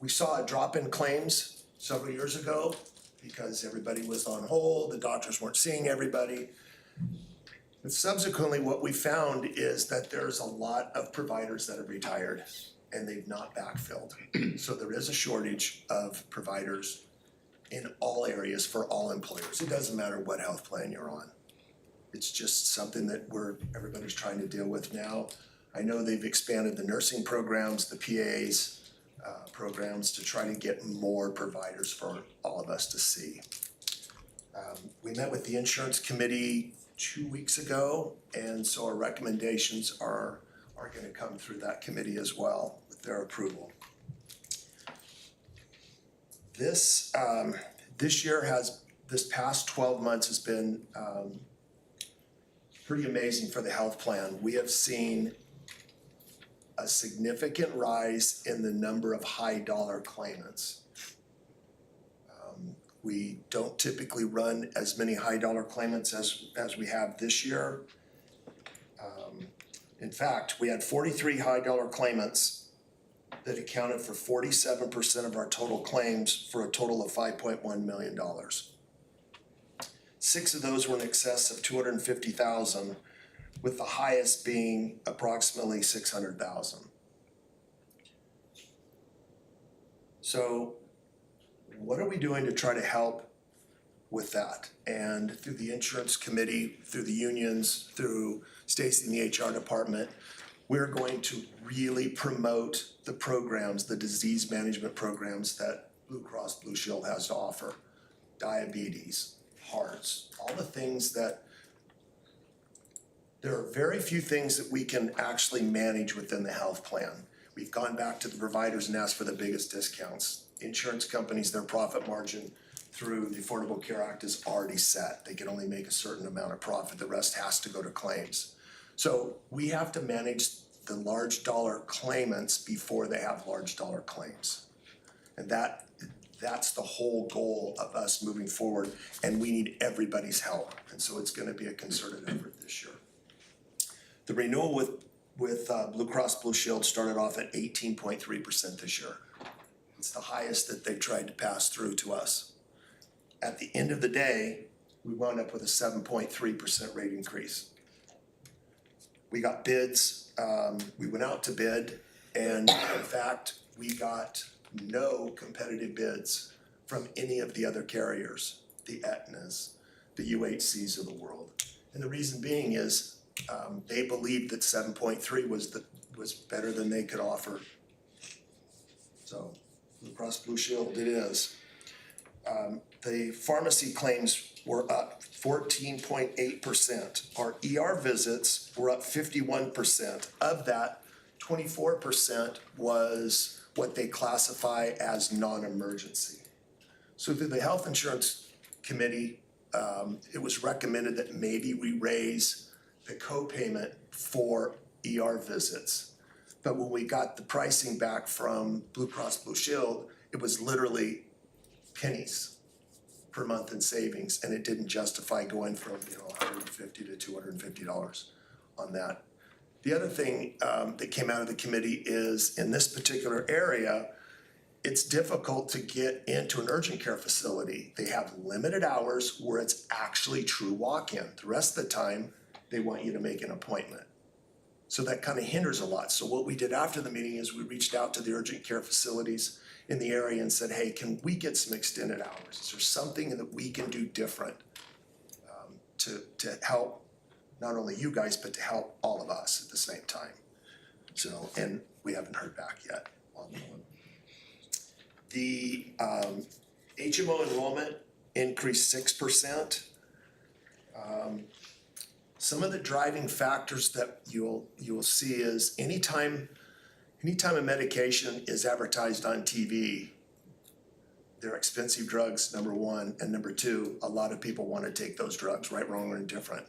We saw a drop in claims several years ago because everybody was on hold, the doctors weren't seeing everybody. But subsequently, what we found is that there's a lot of providers that have retired and they've not backfilled. So there is a shortage of providers in all areas for all employers. It doesn't matter what health plan you're on. It's just something that everybody's trying to deal with now. I know they've expanded the nursing programs, the PAs, programs to try to get more providers for all of us to see. We met with the insurance committee 2 weeks ago, and so our recommendations are gonna come through that committee as well with their approval. This past 12 months has been pretty amazing for the health plan. We have seen a significant rise in the number of high dollar claimants. We don't typically run as many high dollar claimants as we have this year. In fact, we had 43 high dollar claimants that accounted for 47% of our total claims for a total of $5.1 million. 6 of those were in excess of $250,000, with the highest being approximately $600,000. So what are we doing to try to help with that? And through the insurance committee, through the unions, through Stacy in the HR department, we're going to really promote the programs, the disease management programs that Blue Cross Blue Shield has to offer. Diabetes, hearts, all the things that there are very few things that we can actually manage within the health plan. We've gone back to the providers and asked for the biggest discounts. Insurance companies, their profit margin through the Affordable Care Act is already set. They can only make a certain amount of profit. The rest has to go to claims. So we have to manage the large dollar claimants before they have large dollar claims. And that's the whole goal of us moving forward, and we need everybody's help. And so it's gonna be a concerted effort this year. The renewal with Blue Cross Blue Shield started off at 18.3% this year. It's the highest that they've tried to pass through to us. At the end of the day, we wound up with a 7.3% rate increase. We got bids, we went out to bid, and in fact, we got no competitive bids from any of the other carriers, the Aetnas, the UHCs of the world. And the reason being is they believed that 7.3 was better than they could offer. So Blue Cross Blue Shield it is. The pharmacy claims were up 14.8%. Our ER visits were up 51%. Of that, 24% was what they classify as non-emergency. So through the Health Insurance Committee, it was recommended that maybe we raise the co-payment for ER visits. But when we got the pricing back from Blue Cross Blue Shield, it was literally pennies per month in savings, and it didn't justify going from $150 to $250 on that. The other thing that came out of the committee is in this particular area, it's difficult to get into an urgent care facility. They have limited hours where it's actually true walk-in. The rest of the time, they want you to make an appointment. So that kind of hinders a lot. So what we did after the meeting is we reached out to the urgent care facilities in the area and said, hey, can we get some extended hours? Is there something that we can do different to help not only you guys, but to help all of us at the same time? So, and we haven't heard back yet on that one. The HMO enrollment increased 6%. Some of the driving factors that you'll see is anytime a medication is advertised on TV, they're expensive drugs, number one, and number two, a lot of people want to take those drugs, right, wrong, or indifferent.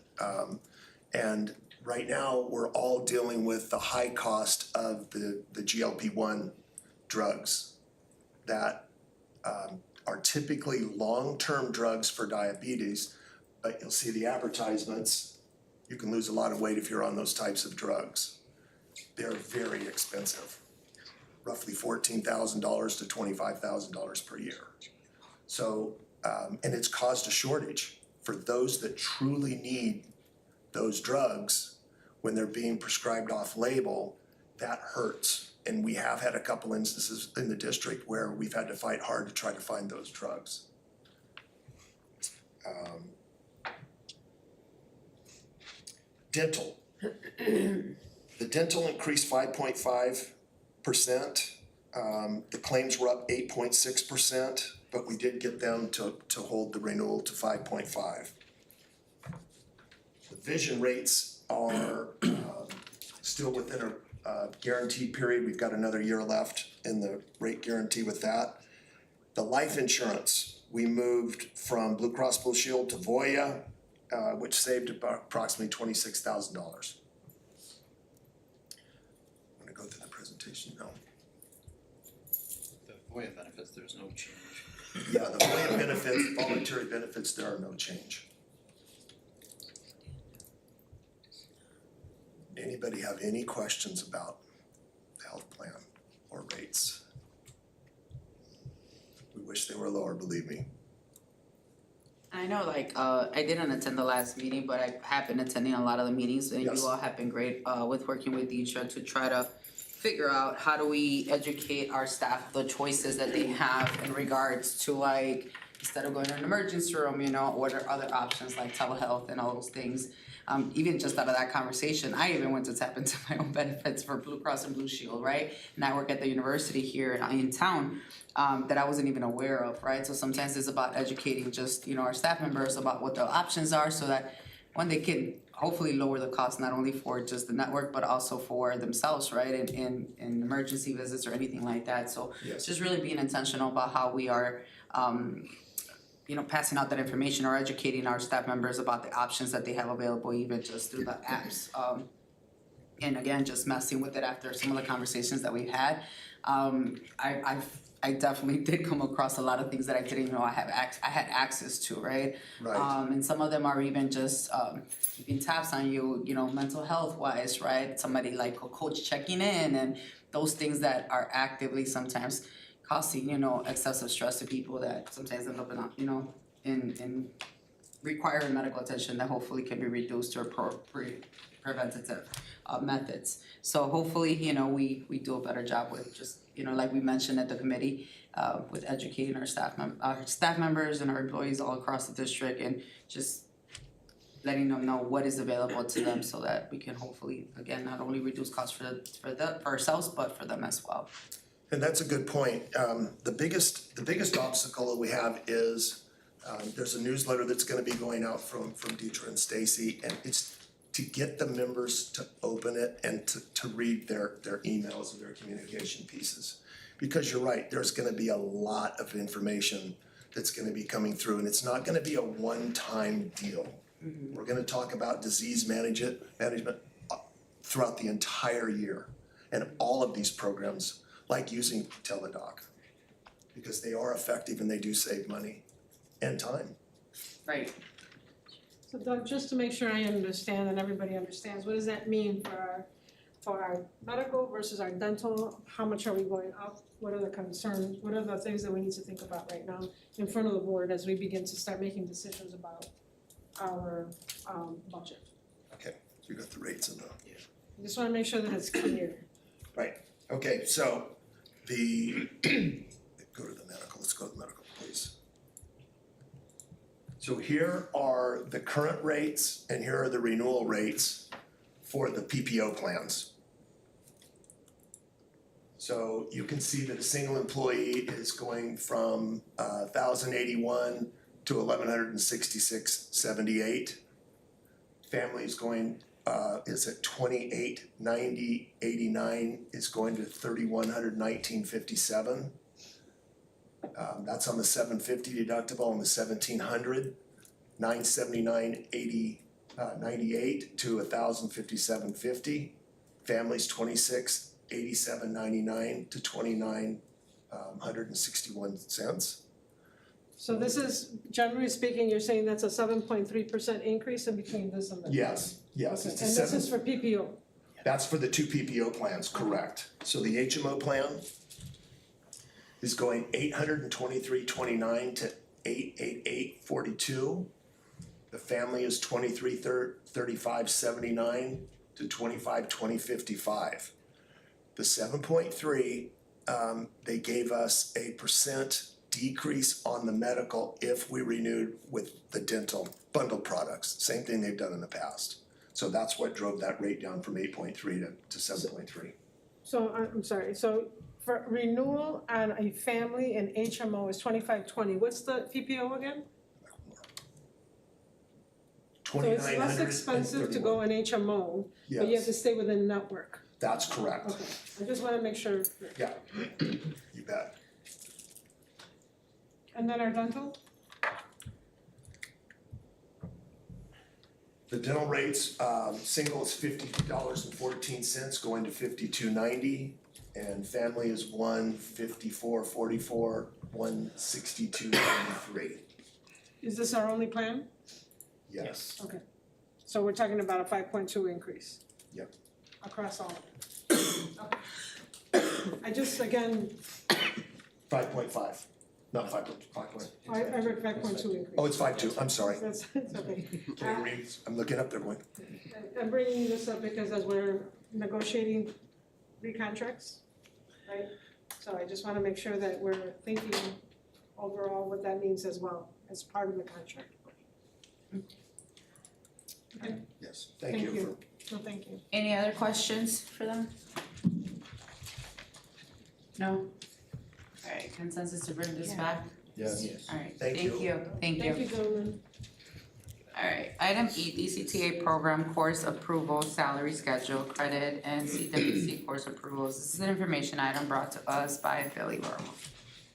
And right now, we're all dealing with the high cost of the GLP-1 drugs that are typically long-term drugs for diabetes, but you'll see the advertisements. You can lose a lot of weight if you're on those types of drugs. They're very expensive, roughly $14,000 to $25,000 per year. So, and it's caused a shortage for those that truly need those drugs when they're being prescribed off label. That hurts. And we have had a couple instances in the district where we've had to fight hard to try to find those drugs. Dental. The dental increased 5.5%. The claims were up 8.6%, but we did get them to hold the renewal to 5.5. vision rates are still within a guaranteed period. We've got another year left in the rate guarantee with that. The life insurance, we moved from Blue Cross Blue Shield to Voya, which saved approximately $26,000. I'm gonna go through the presentation now. The FOIA benefits, there's no change. Yeah, the Voya benefits, voluntary benefits, there are no change. Anybody have any questions about the health plan or rates? We wish they were lower, believe me. I know, I didn't attend the last meeting, but I have been attending a lot of the meetings, and Yes. you all have been great, with working with Deidre to try to figure out how do we educate our staff, the choices that they have in regards to instead of going to an emergency room, what are other options like telehealth and all those things. Even just out of that conversation, I even went to tap into my own benefits for Blue Cross and Blue Shield, right? And I work at the university here in town, that I wasn't even aware of, right? So sometimes it's about educating just, our staff members about what the options are so that when they can hopefully lower the cost, not only for just the network, but also for themselves, right? In emergency visits or anything like that. So Yes. just really being intentional about how we are, passing out that information or educating our staff members about the options that they have available, even just through the apps. And again, just messing with it after some of the conversations that we've had. I definitely did come across a lot of things that I didn't even know I had access to, right? Right. And some of them are even just keeping tabs on you, mental health wise, right? Somebody like a coach checking in and those things that are actively sometimes causing, excessive stress to people that sometimes end up in requiring medical attention that hopefully can be reduced or preventative methods. So hopefully, we do a better job with just, like we mentioned at the committee, with educating our staff members and our employees all across the district and just letting them know what is available to them so that we can hopefully, again, not only reduce costs for ourselves, but for them as well. And that's a good point. The biggest obstacle that we have is, there's a newsletter that's gonna be going out from Deidre and Stacy, and it's to get the members to open it and to read their emails and their communication pieces. Because you're right, there's gonna be a lot of information that's gonna be coming through, and it's not gonna be a one-time deal. We're gonna talk about disease management throughout the entire year, and all of these programs, like using Teledoc, because they are effective and they do save money and time. Right. So Doug, just to make sure I understand and everybody understands, what does that mean for our medical versus our dental? How much are we going up? What are the concerns? What are the things that we need to think about right now in front of the board as we begin to start making decisions about our budget? Okay, so we got the rates in the. I just wanna make sure that it's clear. Right, okay, so go to the medical, let's go to the medical, please. So here are the current rates and here are the renewal rates for the PPO plans. So you can see that a single employee is going from $1,081 to $1,166.78. Family is going is at $2,890.89, is going to $3,119.57. That's on the $750 deductible on the $1,700, $979.98 to $1,057.50. Families $2687.99 to $2,961. So this is, generally speaking, you're saying that's a 7.3% increase in between this and that? Yes, yes, Okay, it's a and this is for PPO? That's for the two PPO plans, correct. So the HMO plan is going $823.29 to $888.42. The family is $2335.79 to $2520.55. The 7.3, they gave us a percent decrease on the medical if we renewed with the dental bundled products, same thing they've done in the past. So that's what drove that rate down from 8.3 to 7.3. So I'm sorry, so for renewal on a family and HMO is $2520, what's the PPO again? So it's less expensive to go in HMO, but you have to stay within network. That's correct. Okay, I just wanna make sure. Yeah, you bet. And then our dental? The dental rates, single is $50.14, going to $52.90, and family is $154.44, $162.93. Is this our only plan? Yes. Okay, so we're talking about a 5.2 increase? Yep. Across all of them? Okay. I just, again, 5.5, not 5.5. I read 5.2 increase. Oh, it's 5.2, I'm sorry. That's okay. Can you read? I'm looking up there going, I'm bringing this up because as we're negotiating recontracts, right? So I just wanna make sure that we're thinking overall what that means as well, as part of the contract. Okay, yes, thank you for. no, thank you. Any other questions for them? No? Alright, consensus to bring this back? Yes. Alright, Thank thank you. you, thank you. Thank you, gentlemen. Alright, item E, DCTA program course approval, salary schedule, credit, and CWC course approvals. This is an information item brought to us by Billy Burrow.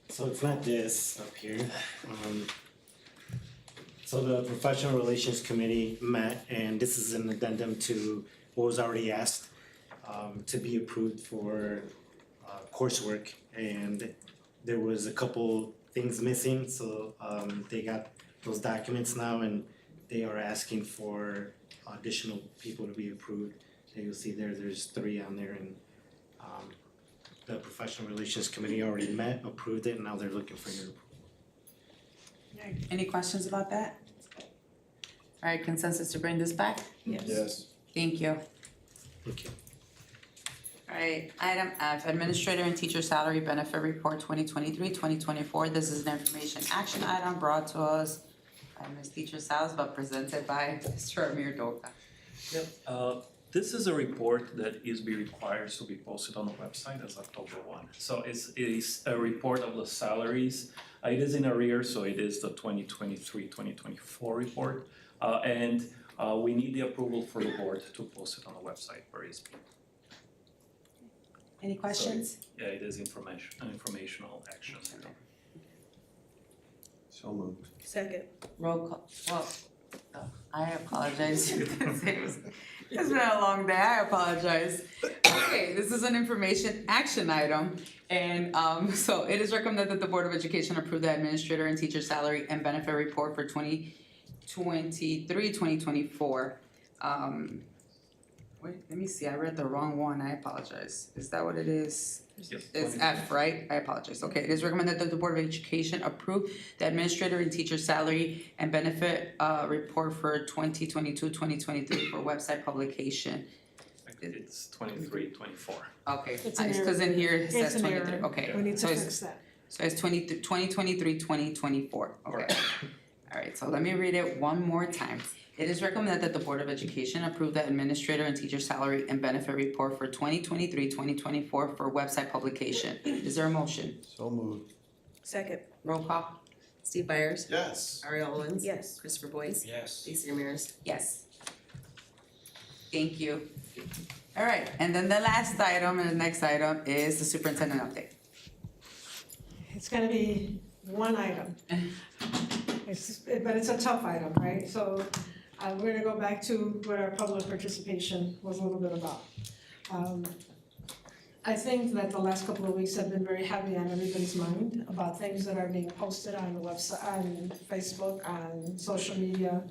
So it's not this up here. So the Professional Relations Committee met, and this is an addendum to what was already asked to be approved for coursework, and there was a couple things missing, so they got those documents now, and they are asking for additional people to be approved. So you'll see there's 3 on there, and the Professional Relations Committee already met, approved it, and now they're looking for your approval. Any questions about that? Alright, consensus to bring this back? Yes. Thank you. Thank you. Alright, item F, Administrator and Teacher Salary Benefit Report 2023-2024. This is an information action item brought to us by Ms. Teacher Salz, but presented by Mr. Amir Doka. Yep, this is a report that is required to be posted on the website as October 1. So it is a report of the salaries. It is in arrears, so it is the 2023-2024 report. And we need the approval for the board to post it on the website for ISB. Any questions? Yeah, it is informational action. So moved. Second. Roll call, I apologize. It's been a long day, I apologize. Okay, this is an information action item, and so it is recommended that the Board of Education approve the administrator and teacher salary and benefit report for 2023-2024. Wait, let me see, I read the wrong one, I apologize. Is that what it is? Yes. It's F, right? I apologize. Okay, it is recommended that the Board of Education approve the administrator and teacher salary and benefit report for 2022-2023 for website publication. It's 23-24. Okay, It's an cause in here it It's says an 23, error. okay. We need to So it's- fix that. So it's 2023-2024, okay. Alright, so let me read it one more time. It is recommended that the Board of Education approve the administrator and teacher salary and benefit report for 2023-2024 for website publication. Is there a motion? So moved. Second. Roll call. Steve Byers. Yes. Ariel Owens. Yes. Christopher Boyce. Yes. Lisa Ramirez. Yes. Thank you. Alright, and then the last item and the next item is the superintendent update. It's gonna be one item. But it's a tough item, right? So we're gonna go back to what our public participation was a little bit about. I think that the last couple of weeks have been very heavy on everybody's mind about things that are being posted on the website, on Facebook, on social media,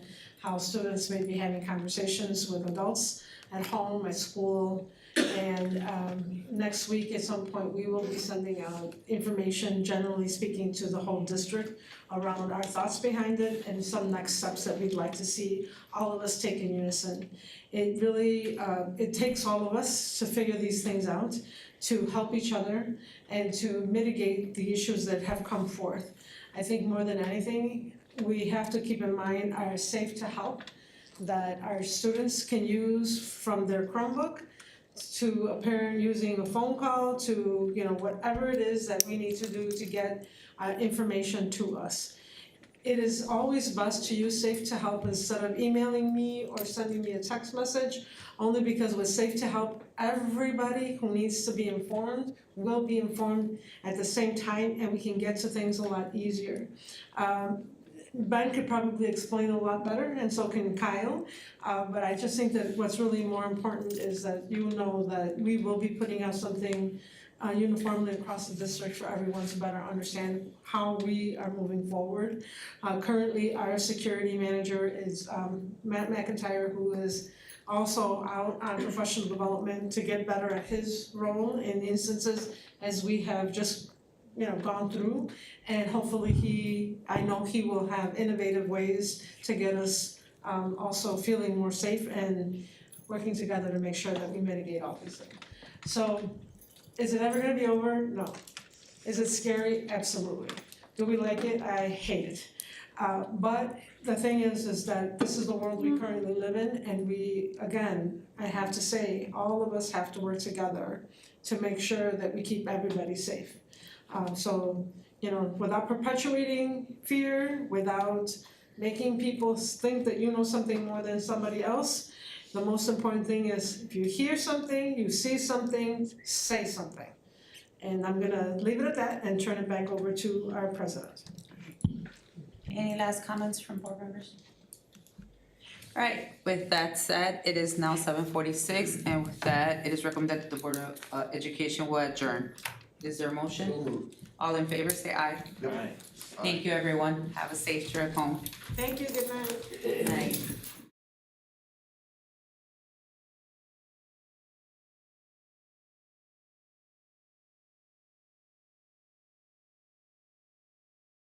how students may be having conversations with adults at home, at school. And next week, at some point, we will be sending out information, generally speaking, to the whole district around our thoughts behind it and some next steps that we'd like to see all of us take in unison. It really, it takes all of us to figure these things out, to help each other and to mitigate the issues that have come forth. I think more than anything, we have to keep in mind our safe to help that our students can use from their Chromebook to a parent using a phone call to, whatever it is that we need to do to get information to us. it is always best to use Safe to Help instead of emailing me or sending me a text message, only because with Safe to Help, everybody who needs to be informed will be informed at the same time, and we can get to things a lot easier. Ben could probably explain a lot better, and so can Kyle, but I just think that what's really more important is that you know that we will be putting out something uniformly across the district for everyone to better understand how we are moving forward. Currently, our security manager is Matt McIntyre, who is also out on professional development to get better at his role in instances as we have just gone through. And hopefully I know he will have innovative ways to get us also feeling more safe and working together to make sure that we mitigate all these things. So, is it ever gonna be over? No. Is it scary? Absolutely. Do we like it? I hate it. But the thing is that this is the world we currently live in, and we, again, I have to say, all of us have to work together to make sure that we keep everybody safe. So, without perpetuating fear, without making people think that you know something more than somebody else, the most important thing is if you hear something, you see something, say something. And I'm gonna leave it at that and turn it back over to our president. Any last comments from board members? Alright, with that said, it is now 7:46, and with that, it is recommended that the Board of Education will adjourn. Is there a motion? All in favor, say aye. Alright. Thank you, everyone. Have a safe trip home. Thank you, good night. Good night.